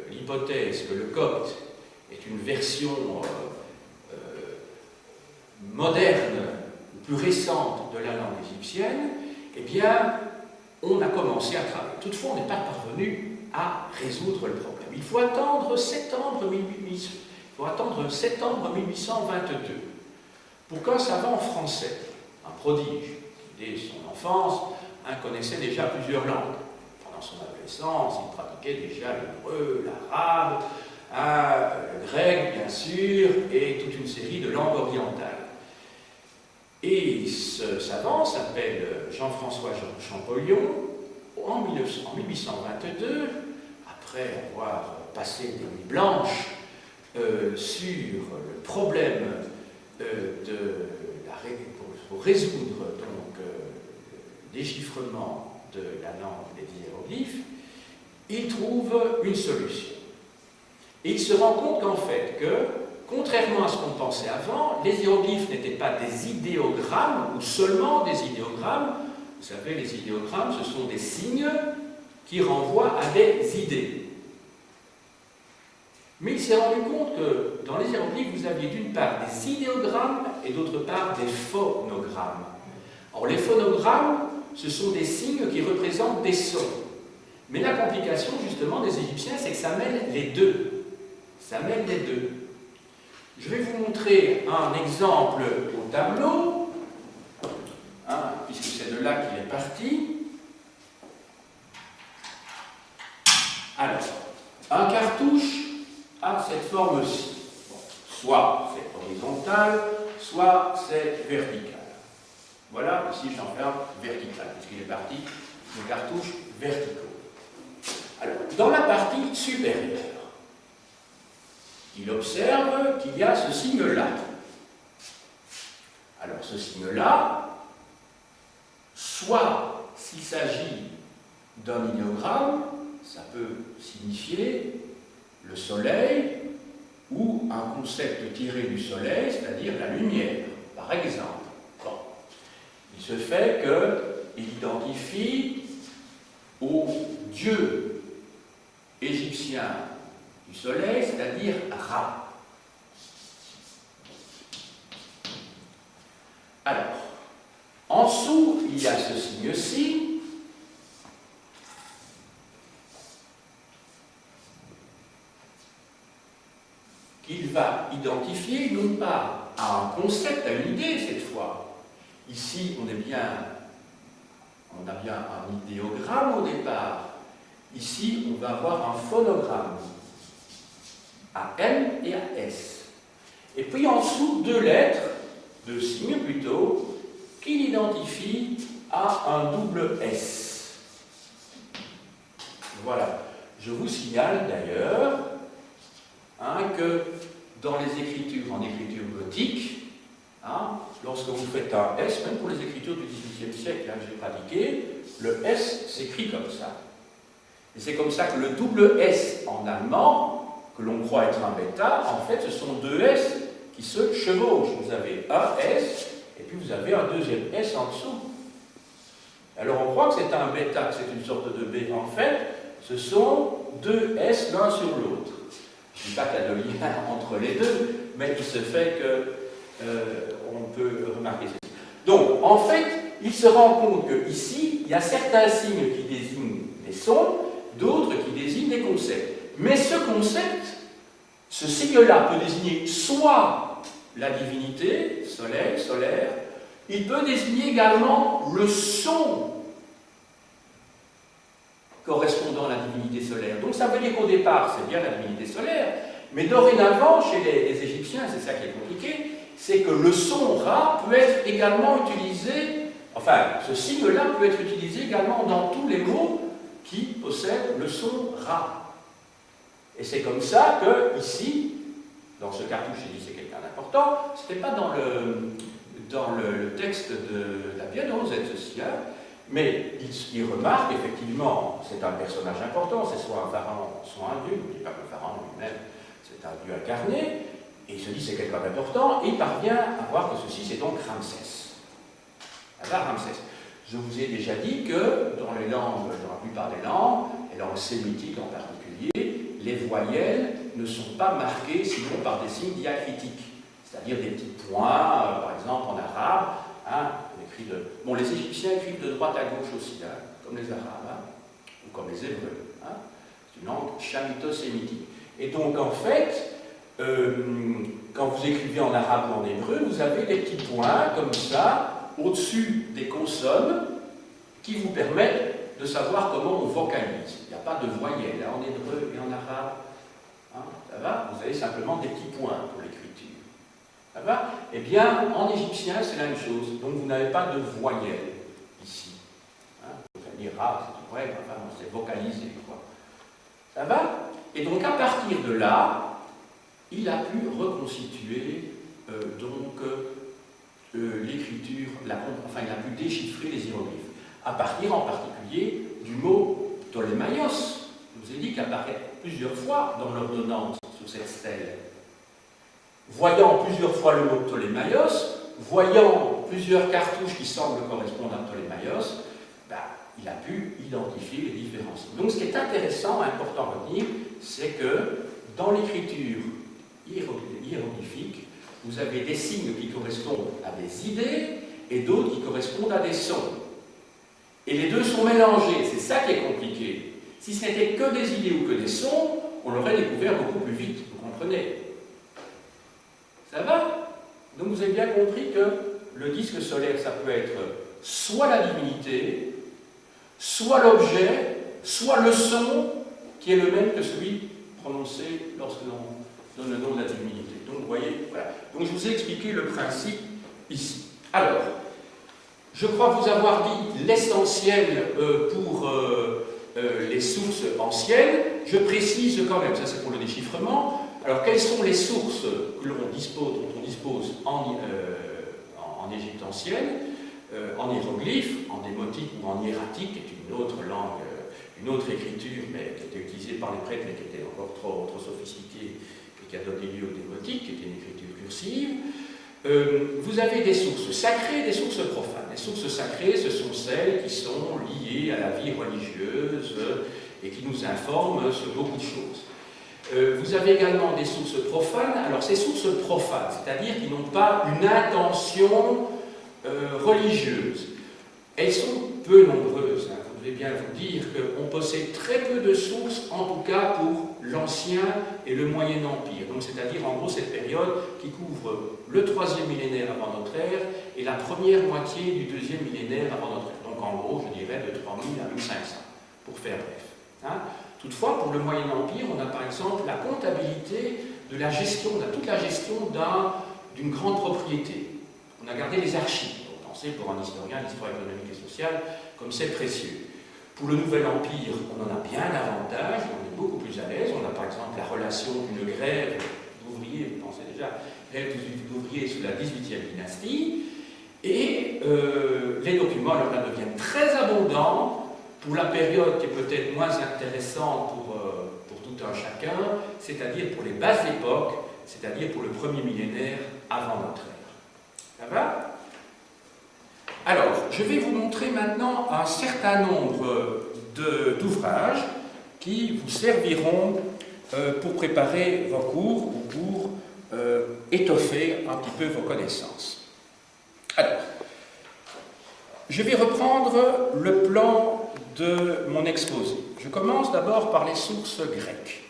l'hypothèse que le copte est une version moderne, plus récente de la langue égyptienne, eh bien, on a commencé à travailler. Toutefois, on n'est pas parvenu à résoudre le problème. Il faut attendre septembre 1822 pour qu'un savant français, un prodige, dès son enfance, connaissait déjà plusieurs langues. Pendant son adolescence, il pratiquait déjà l'hébreu, l'arabe, le grec, bien sûr, et toute une série de langues orientales. Et ce savant s'appelle Jean-François Champollion. En 1822, après avoir passé des nuits blanches sur le problème pour résoudre donc le déchiffrement de la langue des hiéroglyphes, il trouve une solution. Et il se rend compte qu'en fait, contrairement à ce qu'on pensait avant, les hiéroglyphes n'étaient pas des idéogrammes ou seulement des idéogrammes. Vous savez, les idéogrammes, ce sont des signes qui renvoient à des idées. Mais il s'est rendu compte que dans les hiéroglyphes, vous aviez d'une part des idéogrammes et d'autre part des phonogrammes. Or, les phonogrammes, ce sont des signes qui représentent des sons. Mais la complication, justement, des Égyptiens, c'est que ça mêle les deux. Ça mêle les deux. Je vais vous montrer un exemple au tableau, puisque c'est de là qu'il est parti. Alors, un cartouche a cette forme-ci. Bon, soit c'est horizontal, soit c'est vertical. Voilà, ici j'enferme vertical, puisqu'il est parti de cartouches verticaux. Alors, dans la partie supérieure, il observe qu'il y a ce signe-là. Alors, ce signe-là, soit s'il s'agit d'un idéogramme, ça peut signifier le soleil ou un concept tiré du soleil, c'est-à-dire la lumière, par exemple. Bon. Il se fait qu'il identifie au dieu égyptien du soleil, c'est-à-dire Ra. Alors, en dessous, il y a ce signe-ci, qu'il va identifier non pas à un concept, à une idée cette fois. Ici, on a bien un idéogramme au départ. Ici, on va avoir un phonogramme, à M et à S. Et puis en dessous, deux lettres, deux signes plutôt, qu'il identifie à un double S. Voilà. Je vous signale d'ailleurs que dans les écritures, en écriture gothique, lorsque vous faites un S, même pour les écritures du XVIIIe siècle que j'ai pratiqué, le S s'écrit comme ça. Et c'est comme ça que le double S en allemand, que l'on croit être un bêta, en fait ce sont deux S qui se chevauchent. Vous avez un S, et puis vous avez un deuxième S en dessous. Alors on croit que c'est un bêta, que c'est une sorte de B. En fait, ce sont deux S l'un sur l'autre. Je ne dis pas qu'il y a de lien entre les deux, mais il se fait qu'on peut remarquer ceci. Donc, en fait, il se rend compte qu'ici, il y a certains signes qui désignent des sons, d'autres qui désignent des concepts. Mais ce concept, ce signe-là peut désigner soit la divinité, soleil, solaire, il peut désigner également le son correspondant à la divinité solaire. Donc ça veut dire qu'au départ, c'est bien la divinité solaire, mais dorénavant, chez les Égyptiens, c'est ça qui est compliqué, c'est que le son Ra peut être également utilisé, enfin, ce signe-là peut être utilisé également dans tous les mots qui possèdent le son Ra. Et c'est comme ça que, ici, dans ce cartouche, j'ai dit c'est quelqu'un d'important, ce n'était pas dans le texte de la Biennose, ceci, mais il remarque effectivement, c'est un personnage important, c'est soit un pharaon, soit un dieu, je ne dis pas que le pharaon lui-même, c'est un dieu incarné, et il se dit c'est quelqu'un d'important, et il parvient à voir que ceci c'est donc Ramsès. Alors Ramsès. Je vous ai déjà dit que dans les langues, dans la plupart des langues, les langues sémitiques en particulier, les voyelles ne sont pas marquées sinon par des signes diacritiques, c'est-à-dire des petits points, par exemple en arabe, bon, les Égyptiens écrivent de droite à gauche aussi, comme les Arabes, ou comme les Hébreux. C'est une langue chamito-sémitique. Et donc, en fait, quand vous écrivez en arabe ou en hébreu, vous avez des petits points, comme ça, au-dessus des consonnes, qui vous permettent de savoir comment on vocalise. Il n'y a pas de voyelles en hébreu et en arabe. Ça va? Vous avez simplement des petits points pour l'écriture. Ça va? Eh bien, en égyptien, c'est la même chose. Donc, vous n'avez pas de voyelle ici. Vous allez dire, c'est vrai, enfin, c'est vocalisé, quoi. Ça va? Et donc, à partir de là, il a pu reconstituer l'écriture, enfin, il a pu déchiffrer les hiéroglyphes, à partir en particulier du mot Ptolémaios. Je vous ai dit qu'il apparaît plusieurs fois dans l'ordonnance sur cette stèle. Voyant plusieurs fois le mot Ptolémaios, voyant plusieurs cartouches qui semblent correspondre à Ptolémaios, il a pu identifier les différences. Donc ce qui est intéressant, important à retenir, c'est que dans l'écriture hiéroglyphique, vous avez des signes qui correspondent à des idées et d'autres qui correspondent à des sons. Et les deux sont mélangés, c'est ça qui est compliqué. Si ce n'était que des idées ou que des sons, on l'aurait découvert beaucoup plus vite, vous comprenez? Ça va? Donc vous avez bien compris que le disque solaire, ça peut être soit la divinité, soit l'objet, soit le son qui est le même que celui prononcé lorsque l'on donne le nom de la divinité. Donc vous voyez, voilà. Donc je vous ai expliqué le principe ici. Alors, je crois vous avoir dit l'essentiel pour les sources anciennes. Je précise quand même, ça c'est pour le déchiffrement. Alors, quelles sont les sources que l'on dispose, dont on dispose en Égypte ancienne, en hiéroglyphe, en démotique ou en hiératique, qui est une autre langue, une autre écriture, mais qui était utilisée par les prêtres, mais qui était encore trop sophistiquée et qui a donné lieu au démotique, qui était une écriture cursive. Vous avez des sources sacrées et des sources profanes. Les sources sacrées, ce sont celles qui sont liées à la vie religieuse et qui nous informent sur beaucoup de choses. Vous avez également des sources profanes. Alors ces sources profanes, c'est-à-dire qui n'ont pas une intention religieuse, elles sont peu nombreuses. Hein. Je vais bien vous dire qu'on possède très peu de sources, en tout cas pour l'Ancien et le Moyen Empire. Donc c'est-à-dire en gros cette période qui couvre le 3e millénaire avant notre ère et la première moitié du 2e millénaire avant notre ère. Donc en gros, je dirais de 3000 à 1500, pour faire bref. Hein. Toutefois, pour le Moyen Empire, on a par exemple la comptabilité de la gestion, on a toute la gestion d'une grande propriété. On a gardé les archives. Vous pensez, pour un historien, l'histoire économique et sociale, comme c'est précieux. Pour le Nouvel Empire, on en a bien davantage, on est beaucoup plus à l'aise. On a par exemple la relation d'une grève d'ouvriers, vous pensez déjà, grève d'ouvriers sous la 18e dynastie. Et les documents, alors là, deviennent très abondants. Pour la période qui est peut-être moins intéressante pour tout un chacun, c'est-à-dire pour les basses époques, c'est-à-dire pour le 1er millénaire avant notre ère. Ça va? Alors, je vais vous montrer maintenant un certain nombre d'ouvrages qui vous serviront pour préparer vos cours ou pour étoffer un petit peu vos connaissances. Alors, je vais reprendre le plan de mon exposé. Je commence d'abord par les sources grecques.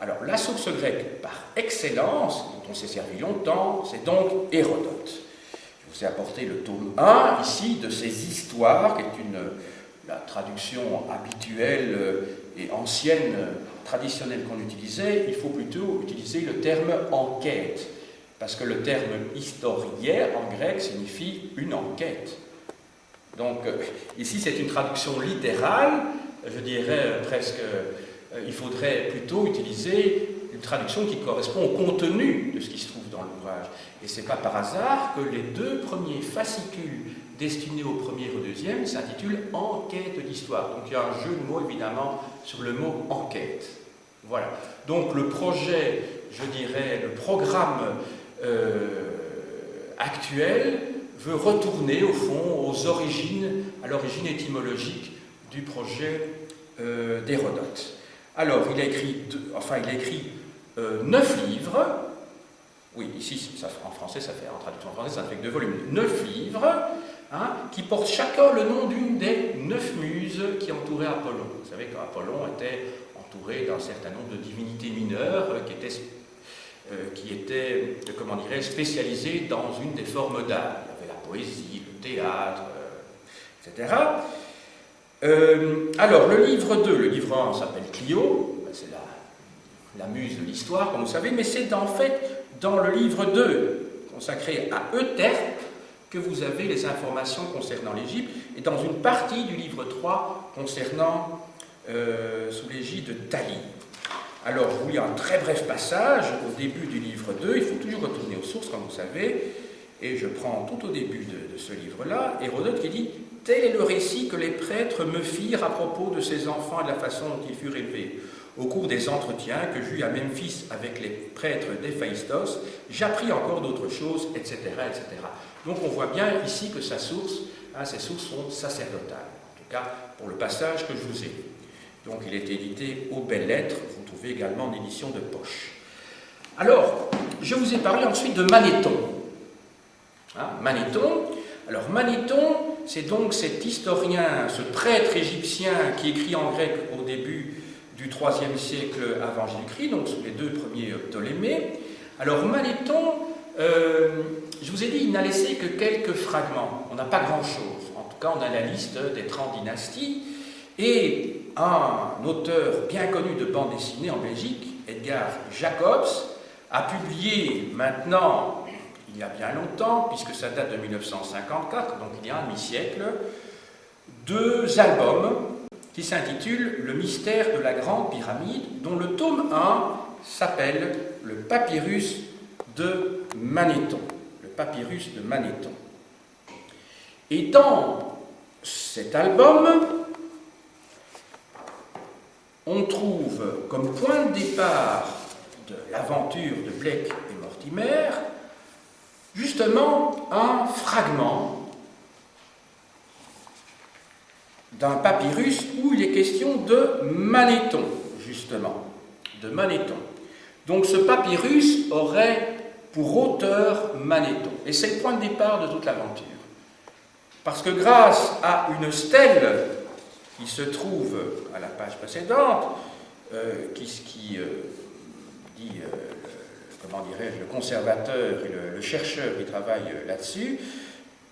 Alors, la source grecque par excellence, dont on s'est servi longtemps, c'est donc Hérodote. Je vous ai apporté le tome 1, ici, de ses histoires, qui est la traduction habituelle et ancienne, traditionnelle qu'on utilisait. Il faut plutôt utiliser le terme enquête, parce que le terme historien en grec signifie une enquête. Donc, ici, c'est une traduction littérale, je dirais presque, il faudrait plutôt utiliser une traduction qui correspond au contenu de ce qui se trouve dans l'ouvrage. Et ce n'est pas par hasard que les deux premiers fascicules destinés au premier et au deuxième s'intitulent « Enquête d'histoire ». Donc, il y a un jeu de mots, évidemment, sur le mot « enquête ». Voilà. Donc, le projet, je dirais, le programme actuel veut retourner, au fond, aux origines, à l'origine étymologique du projet d'Hérodote. Alors, il a écrit 9 livres. Oui, ici, en français, ça fait, en traduction en français, ça ne fait que 2 volumes. 9 livres, hein, qui portent chacun le nom d'une des 9 muses qui entouraient Apollon. Vous savez qu'Apollon était entouré d'un certain nombre de divinités mineures qui étaient, comment dirais, spécialisées dans une des formes d'art. Il y avait la poésie, le théâtre, etc. Alors, le livre 2, le livre 1 s'appelle Clio, c'est la muse de l'histoire, comme vous savez, mais c'est en fait dans le livre 2, consacré à Euterpe, que vous avez les informations concernant l'Égypte, et dans une partie du livre 3 concernant, sous l'égide de Thalie. Alors, je vous lis un très bref passage au début du livre 2, il faut toujours retourner aux sources, comme vous savez, et je prends tout au début de ce livre-là, Hérodote qui dit « Tel est le récit que les prêtres me firent à propos de ces enfants et de la façon dont ils furent élevés. Au cours des entretiens que j'eus à Memphis avec les prêtres d'Héphaïstos, j'appris encore d'autres choses, etc., etc. » Donc on voit bien ici que ses sources sont sacerdotales, en tout cas pour le passage que je vous ai lu. Donc il est édité aux Belles Lettres, vous le trouvez également en édition de poche. Alors, je vous ai parlé ensuite de Manéthon. Manéthon. Alors Manéthon, c'est donc cet historien, ce prêtre égyptien qui écrit en grec au début du IIIe siècle avant Jésus-Christ, donc sous les 2 premiers Ptolémées. Alors Manéthon, je vous ai dit, il n'a laissé que quelques fragments. On n'a pas grand-chose. En tout cas, on a la liste des 30 dynasties. Et un auteur bien connu de bande dessinée en Belgique, Edgar Jacobs, a publié maintenant, il y a bien longtemps, puisque ça date de 1954, donc il y a un demi-siècle, 2 albums qui s'intitulent « Le mystère de la Grande Pyramide », dont le tome 1 s'appelle « Le papyrus de Manéthon ». Le papyrus de Manéthon. Et dans cet album, on trouve comme point de départ de l'aventure de Blake et Mortimer, justement un fragment d'un papyrus où il est question de Manéthon, justement, de Manéthon. Donc ce papyrus aurait pour auteur Manéthon, et c'est le point de départ de toute l'aventure. Parce que grâce à une stèle qui se trouve à la page précédente, qui dit, comment dirais-je, le conservateur et le chercheur qui travaille là-dessus,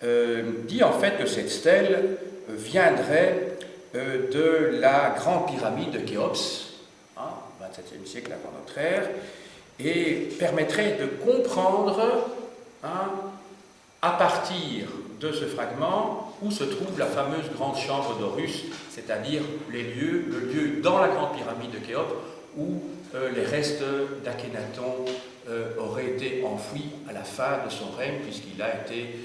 dit en fait que cette stèle viendrait de la grande pyramide de Khéops, XVIIe siècle avant notre ère, et permettrait de comprendre à partir de ce fragment où se trouve la fameuse grande chambre d'Horus, c'est-à-dire le lieu dans la grande pyramide de Khéops où les restes d'Akhénaton auraient été enfouis à la fin de son règne, puisqu'il a été,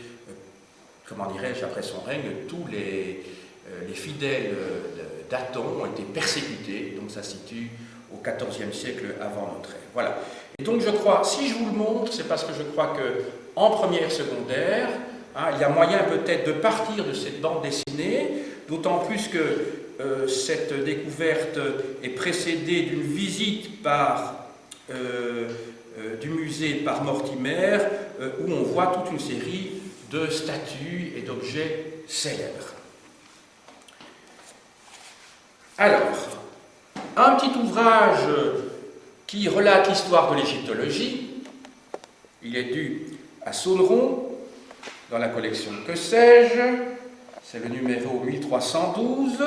comment dirais-je, après son règne, tous les fidèles d'Aton ont été persécutés, donc ça se situe au XIVe siècle avant notre ère. Voilà. Et donc je crois, si je vous le montre, c'est parce que je crois qu'en première secondaire, il y a moyen peut-être de partir de cette bande dessinée, d'autant plus que cette découverte est précédée d'une visite du musée par Mortimer, où on voit toute une série de statues et d'objets célèbres. Alors, un petit ouvrage qui relate l'histoire de l'égyptologie, il est dû à Sauneron, dans la collection Que sais-je, c'est le numéro 1312.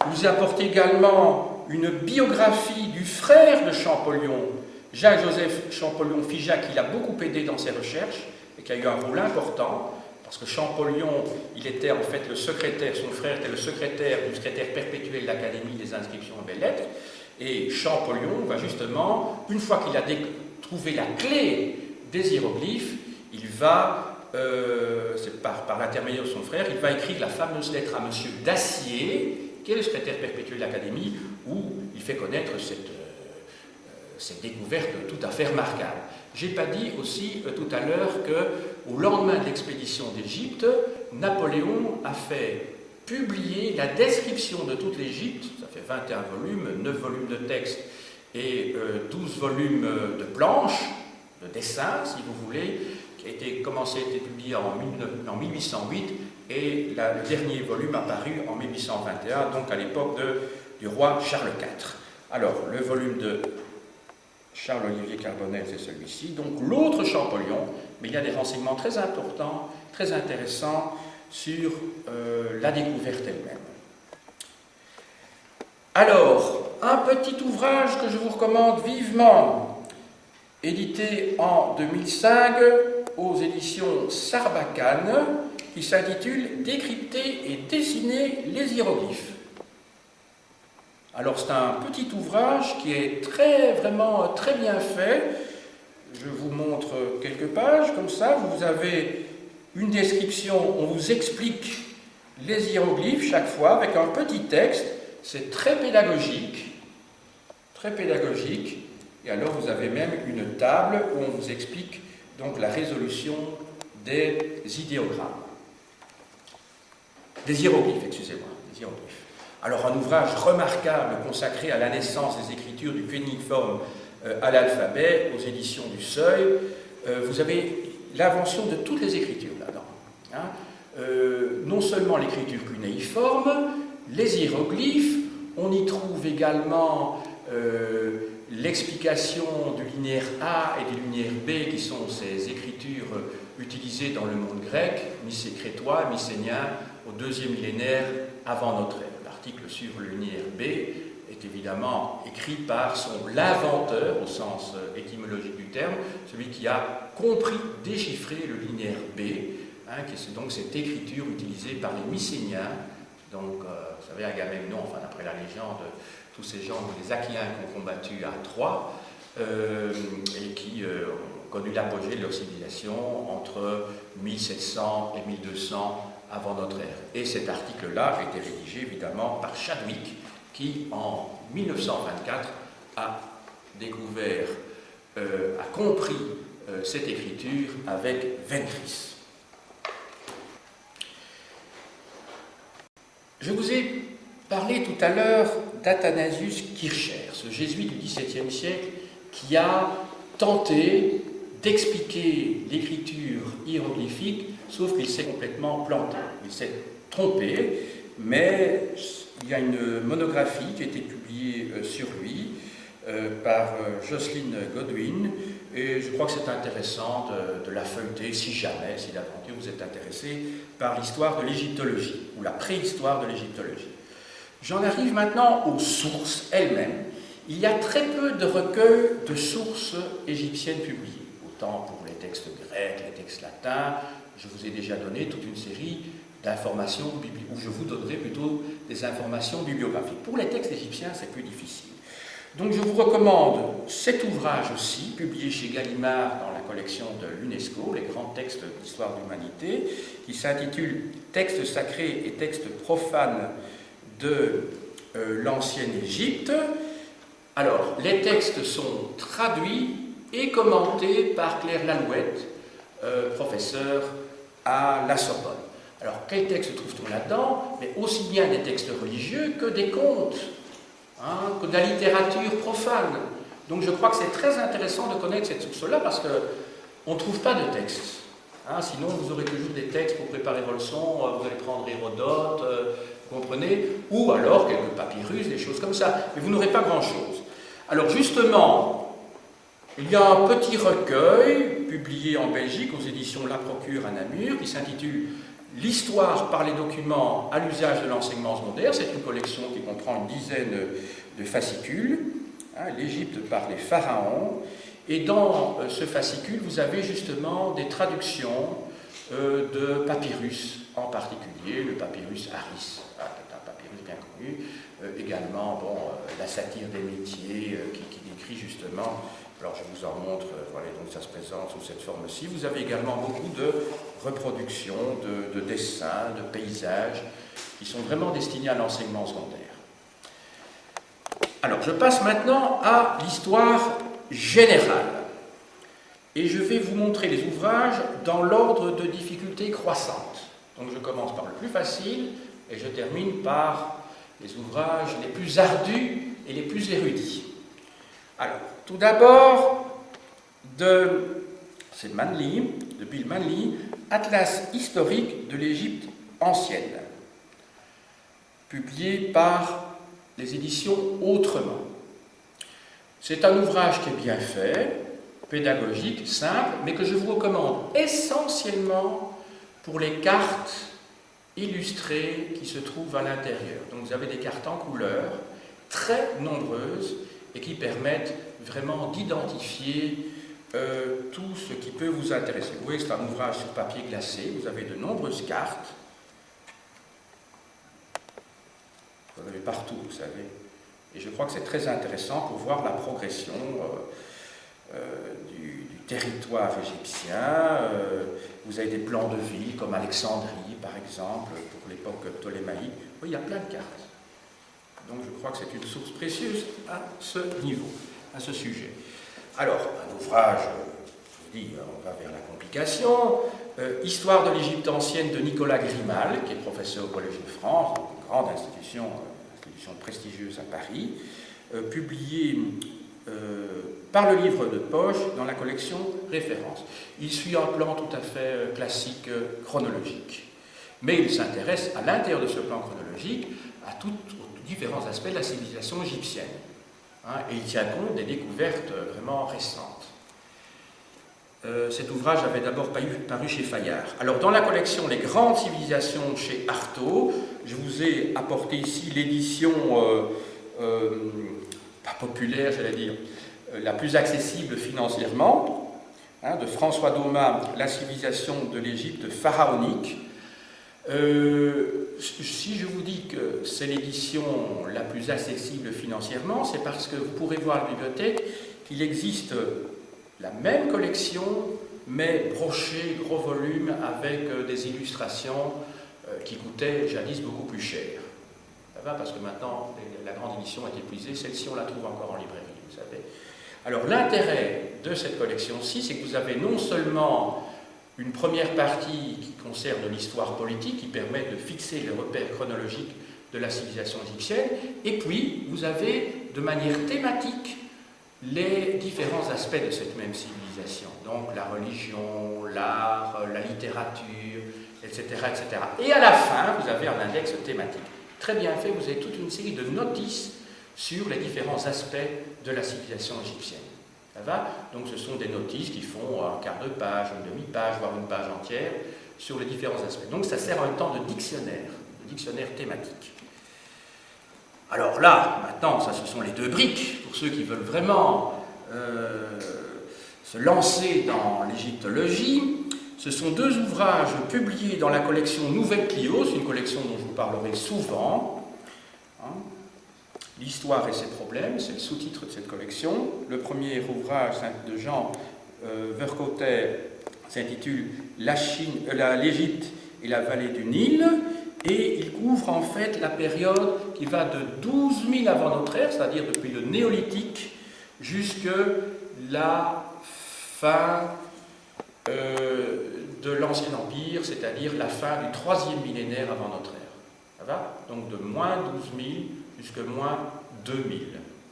Vous apportez également une biographie du frère de Champollion, Jacques-Joseph Champollion-Figeac, qui l'a beaucoup aidé dans ses recherches et qui a eu un rôle important, parce que Champollion, il était en fait le secrétaire, son frère était le secrétaire du secrétaire perpétuel de l'Académie des inscriptions et belles-lettres, et Champollion va justement, une fois qu'il a trouvé la clé des hiéroglyphes, il va c'est par l'intermédiaire de son frère, il va écrire la fameuse lettre à M. Dacier, qui est le secrétaire perpétuel de l'Académie, où il fait connaître cette découverte tout à fait remarquable. Je n'ai pas dit aussi tout à l'heure qu'au lendemain de l'expédition d'Égypte, Napoléon a fait publier la description de toute l'Égypte, ça fait 21 volumes, 9 volumes de texte et 12 volumes de planches, de dessins, si vous voulez, qui a été publié en 1808 et le dernier volume apparu en 1821, donc à l'époque du roi Charles IV. Alors, le volume de Charles-Olivier Carbonel, c'est celui-ci. Donc, l'autre Champollion, mais il y a des renseignements très importants, très intéressants sur la découverte elle-même. Alors, un petit ouvrage que je vous recommande vivement, édité en 2005 aux éditions Sarbacane, qui s'intitule « Décrypter et dessiner les hiéroglyphes ». Alors c'est un petit ouvrage qui est vraiment très bien fait. Je vous montre quelques pages, comme ça, vous avez une description, on vous explique les hiéroglyphes chaque fois avec un petit texte, c'est très pédagogique, et alors vous avez même une table où on vous explique donc la résolution des idéogrammes. Des hiéroglyphes, excusez-moi, des hiéroglyphes. Alors un ouvrage remarquable consacré à la naissance des écritures du cunéiforme à l'alphabet, aux éditions du Seuil. Vous avez l'invention de toutes les écritures là-dedans. Hein. Non seulement l'écriture cunéiforme, les hiéroglyphes, on y trouve également l'explication du linéaire A et du linéaire B, qui sont ces écritures utilisées dans le monde grec, mycé-crétois, mycénien, au 2e millénaire avant notre ère. L'article sur le linéaire B est évidemment écrit par l'inventeur, au sens étymologique du terme, celui qui a compris déchiffrer le linéaire B, hein, qui est donc cette écriture utilisée par les Mycéniens. Donc, vous savez, Agamemnon, enfin d'après la légende, tous ces gens, les Achéens qui ont combattu à Troie et qui ont connu l'apogée de leur civilisation entre 1700 et 1200 avant notre ère. Et cet article-là a été rédigé évidemment par Chadwick, qui en 1924 a découvert, a compris cette écriture avec Ventris. Je vous ai parlé tout à l'heure d'Athanasius Kircher, ce jésuite du XVIIe siècle qui a tenté d'expliquer l'écriture hiéroglyphique, sauf qu'il s'est complètement planté. Il s'est trompé, mais il y a une monographie qui a été publiée sur lui par Jocelyn Godwin, et je crois que c'est intéressant de la feuilleter si jamais, si d'aventure vous êtes intéressé par l'histoire de l'égyptologie, ou la préhistoire de l'égyptologie. J'en arrive maintenant aux sources elles-mêmes. Il y a très peu de recueils de sources égyptiennes publiées, autant pour les textes grecs, les textes latins. Je vous ai déjà donné toute une série d'informations, ou je vous donnerai plutôt des informations bibliographiques. Pour les textes égyptiens, c'est plus difficile. Donc je vous recommande cet ouvrage aussi, publié chez Gallimard dans la collection de l'UNESCO, les grands textes d'histoire de l'humanité, qui s'intitule « Textes sacrés et textes profanes de l'ancienne Égypte ». Alors, les textes sont traduits et commentés par Claire Lalouette, professeure à la Sorbonne. Alors, quels textes trouve-t-on là-dedans? Mais aussi bien des textes religieux que des contes, hein, que de la littérature profane. Donc, je crois que c'est très intéressant de connaître cette source-là parce qu'on ne trouve pas de textes. Hein, sinon, vous aurez toujours des textes pour préparer vos leçons, vous allez prendre Hérodote, vous comprenez, ou alors quelques papyrus, des choses comme ça. Mais vous n'aurez pas grand-chose. Alors, justement, il y a un petit recueil publié en Belgique aux éditions La Procure à Namur qui s'intitule « L'histoire par les documents à l'usage de l'enseignement secondaire ». C'est une collection qui comprend une dizaine de fascicules, hein, l'Égypte par les pharaons. Et dans ce fascicule, vous avez justement des traductions de papyrus, en particulier le papyrus Harris, qui est un papyrus bien connu, également la satire des métiers qui décrit justement, alors je vous en montre, voilà, donc ça se présente sous cette forme-ci. Vous avez également beaucoup de reproductions, de dessins, de paysages, qui sont vraiment destinés à l'enseignement secondaire. Alors je passe maintenant à l'histoire générale. Et je vais vous montrer les ouvrages dans l'ordre de difficulté croissante. Donc je commence par le plus facile et je termine par les ouvrages les plus ardus et les plus érudits. Alors, tout d'abord, c'est Manly, de Bill Manly, Atlas historique de l'Égypte ancienne, publié par les éditions Autrement. C'est un ouvrage qui est bien fait, pédagogique, simple, mais que je vous recommande essentiellement pour les cartes illustrées qui se trouvent à l'intérieur. Donc vous avez des cartes en couleur, très nombreuses, et qui permettent vraiment d'identifier tout ce qui peut vous intéresser. Vous voyez, c'est un ouvrage sur papier glacé, vous avez de nombreuses cartes. Vous en avez partout, vous savez. Et je crois que c'est très intéressant pour voir la progression du territoire égyptien. Vous avez des plans de ville comme Alexandrie, par exemple, pour l'époque ptolémaïque. Oui, il y a plein de cartes. Donc je crois que c'est une source précieuse à ce niveau, à ce sujet. Alors, un ouvrage, je vous dis, on va vers la complication. Histoire de l'Égypte ancienne de Nicolas Grimal, qui est professeur au Collège de France, donc une grande institution édition prestigieuse à Paris, publié par le livre de poche dans la collection Référence. Il suit un plan tout à fait classique, chronologique. Mais il s'intéresse à l'intérieur de ce plan chronologique aux différents aspects de la civilisation égyptienne. Et il tient compte des découvertes vraiment récentes. Cet ouvrage avait d'abord paru chez Fayard. Alors, dans la collection Les grandes civilisations chez Artaud, je vous ai apporté ici l'édition, pas populaire, j'allais dire, la plus accessible financièrement, de François Daumas, La civilisation de l'Égypte pharaonique. Si je vous dis que c'est l'édition la plus accessible financièrement, c'est parce que vous pourrez voir à la bibliothèque qu'il existe la même collection, mais brochée, gros volume, avec des illustrations qui coûtaient jadis beaucoup plus cher. Ça va, parce que maintenant, la grande édition est épuisée, celle-ci on la trouve encore en librairie, vous savez. Alors l'intérêt de cette collection-ci, c'est que vous avez non seulement une première partie qui concerne l'histoire politique, qui permet de fixer les repères chronologiques de la civilisation égyptienne, et puis vous avez de manière thématique les différents aspects de cette même civilisation, donc la religion, l'art, la littérature, etc., etc. Et à la fin, vous avez un index thématique. Très bien fait, vous avez toute une série de notices sur les différents aspects de la civilisation égyptienne. Ça va? Donc ce sont des notices qui font un quart de page, une demi-page, voire une page entière, sur les différents aspects. Donc ça sert en même temps de dictionnaire thématique. Alors là, maintenant, ça ce sont les deux briques, pour ceux qui veulent vraiment se lancer dans l'égyptologie. Ce sont deux ouvrages publiés dans la collection Nouvelle Clio, c'est une collection dont je vous parlerai souvent. L'histoire et ses problèmes, c'est le sous-titre de cette collection. Le premier ouvrage de Jean Vercoter s'intitule L'Égypte et la vallée du Nil, et il couvre en fait la période qui va de 12 000 avant notre ère, c'est-à-dire depuis le néolithique, jusque la fin de l'Ancien Empire, c'est-à-dire la fin du 3e millénaire avant notre ère. Ça va? Donc de moins 12 000 jusqu'à moins 2000.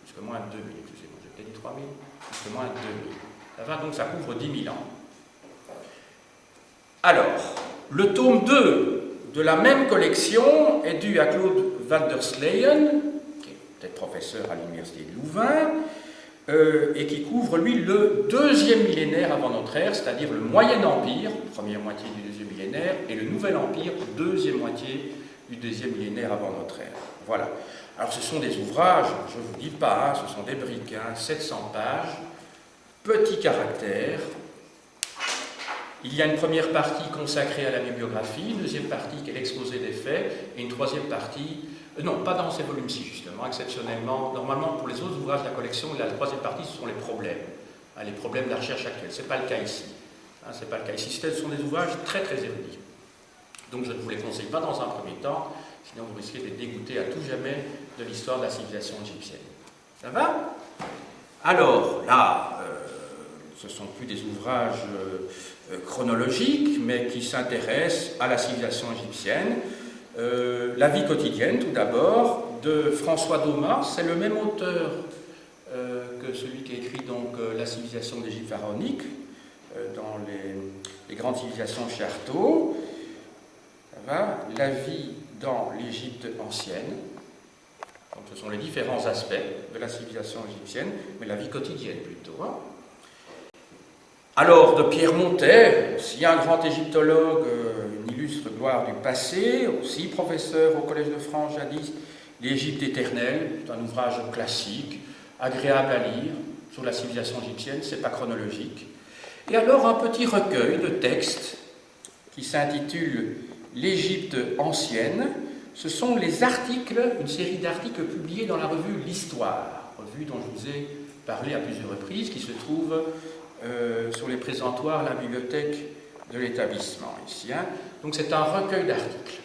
Jusqu'à moins 2000, excusez-moi, j'ai peut-être dit 3000, jusqu'à moins 2000. Ça va? Donc ça couvre 10 000 ans. Alors, le tome 2 de la même collection est dû à Claude van der Sleyen, qui est peut-être professeur à l'université de Louvain, et qui couvre, lui, le 2e millénaire avant notre ère, c'est-à-dire le Moyen Empire, première moitié du 2e millénaire, et le Nouvel Empire, 2e moitié du 2e millénaire avant notre ère. Voilà. Alors ce sont des ouvrages, je ne vous dis pas, ce sont des briques, 700 pages, petits caractères. Il y a une première partie consacrée à la bibliographie, une deuxième partie qui est l'exposé des faits, et une troisième partie, non, pas dans ces volumes-ci justement, exceptionnellement. Normalement, pour les autres ouvrages de la collection, la troisième partie, ce sont les problèmes de la recherche actuelle. Ce n'est pas le cas ici. C'est pas le cas ici. Ce sont des ouvrages très très érudits. Donc je ne vous les conseille pas dans un premier temps, sinon vous risquez d'être dégoûté à tout jamais de l'histoire de la civilisation égyptienne. Ça va? Alors là, ce ne sont plus des ouvrages chronologiques, mais qui s'intéressent à la civilisation égyptienne. La vie quotidienne, tout d'abord, de François Daumas. C'est le même auteur que celui qui a écrit donc, La civilisation d'Égypte pharaonique, dans les grandes civilisations chez Artaud. La vie dans l'Égypte ancienne. Donc, ce sont les différents aspects de la civilisation égyptienne, mais la vie quotidienne plutôt. Alors, de Pierre Montet, aussi un grand égyptologue, une illustre gloire du passé, aussi professeur au Collège de France jadis, L'Égypte éternelle, c'est un ouvrage classique, agréable à lire, sur la civilisation égyptienne, c'est pas chronologique. Et alors, un petit recueil de textes qui s'intitule L'Égypte ancienne. Ce sont les articles, une série d'articles publiés dans la revue L'Histoire, revue dont je vous ai parlé à plusieurs reprises, qui se trouve sur les présentoirs de la bibliothèque de l'établissement ici. Donc c'est un recueil d'articles.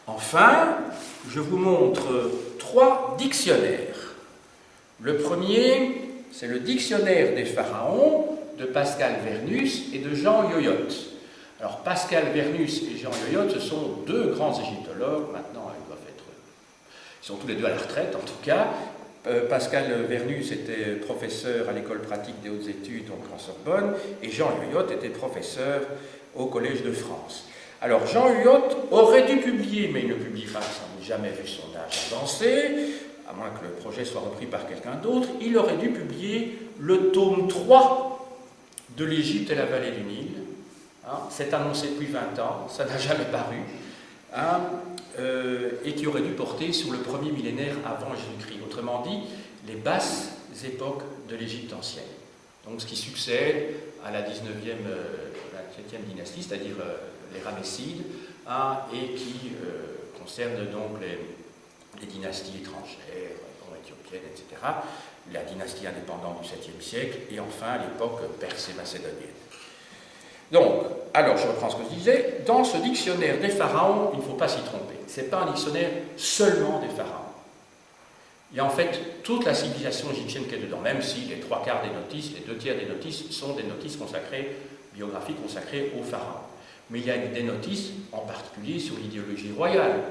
Enfin, je vous montre 3 dictionnaires. Le premier, c'est le dictionnaire des pharaons de Pascal Vernus et de Jean Yoyot. Alors Pascal Vernus et Jean Yoyot, ce sont 2 grands égyptologues, maintenant ils doivent être Ils sont tous les deux à la retraite, en tout cas. Pascal Vernus était professeur à l'école pratique des hautes études, donc en Sorbonne, et Jean Huyot était professeur au Collège de France. Alors Jean Huyot aurait dû publier, mais il ne publie pas, ça n'a jamais vu son âge avancer, à moins que le projet soit repris par quelqu'un d'autre, il aurait dû publier le tome 3 de l'Égypte et la vallée du Nil. Hein, c'est annoncé depuis 20 ans, ça n'a jamais paru. Hein, et qui aurait dû porter sur le premier millénaire avant Jésus-Christ. Autrement dit, les basses époques de l'Égypte ancienne. Donc ce qui succède à la 19e, la 7e dynastie, c'est-à-dire les Ramessides, hein, et qui concerne donc les dynasties étrangères, éthiopiennes, etc., la dynastie indépendante du 7e siècle, et enfin l'époque perse et macédonienne. Donc, alors je reprends ce que je disais, dans ce dictionnaire des pharaons, il ne faut pas s'y tromper. Ce n'est pas un dictionnaire seulement des pharaons. Il y a en fait toute la civilisation égyptienne qui est dedans, même si les 3/4 des notices, les 2/3 des notices sont des notices consacrées, biographiques consacrées aux pharaons. Mais il y a des notices en particulier sur l'idéologie royale,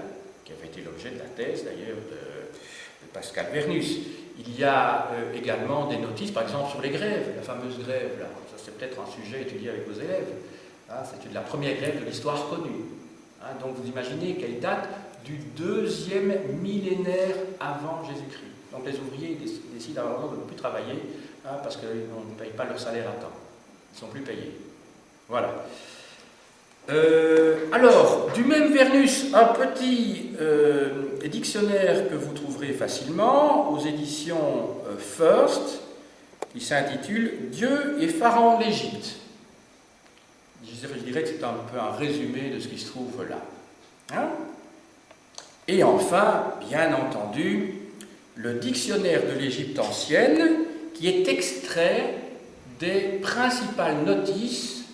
qui avait été l'objet de la thèse d'ailleurs de Pascal Vernus. Il y a également des notices, par exemple, sur les grèves, la fameuse grève, là. Ça c'est peut-être un sujet étudié avec vos élèves. Hein, c'est la première grève de l'histoire connue. Hein, donc vous imaginez qu'elle date du 2e millénaire avant Jésus-Christ. Donc les ouvriers décident à un moment de ne plus travailler, hein, parce qu'ils ne payent pas leur salaire à temps. Ils ne sont plus payés. Voilà. Alors, du même Vernus, un petit dictionnaire que vous trouverez facilement aux éditions First, qui s'intitule « Dieu et Pharaon d'Égypte ». Je dirais que c'est un peu un résumé de ce qui se trouve là. Hein? Et enfin, bien entendu, le dictionnaire de l'Égypte ancienne, qui est extrait des principales notices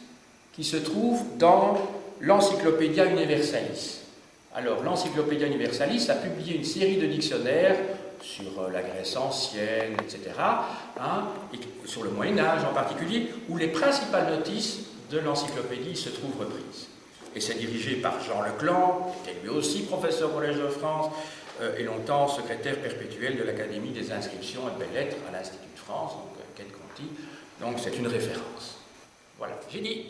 qui se trouvent dans l'Encyclopædia Universalis. Alors, l'Encyclopædia Universalis a publié une série de dictionnaires sur la Grèce ancienne, etc., hein, et sur le Moyen-Âge en particulier, où les principales notices de l'encyclopédie se trouvent reprises. Et c'est dirigé par Jean Leclan, qui est lui aussi professeur au Collège de France, et longtemps secrétaire perpétuel de l'Académie des inscriptions et belles-lettres à l'Institut de France, donc Quai de Conti. Donc c'est une référence. Voilà, j'ai dit.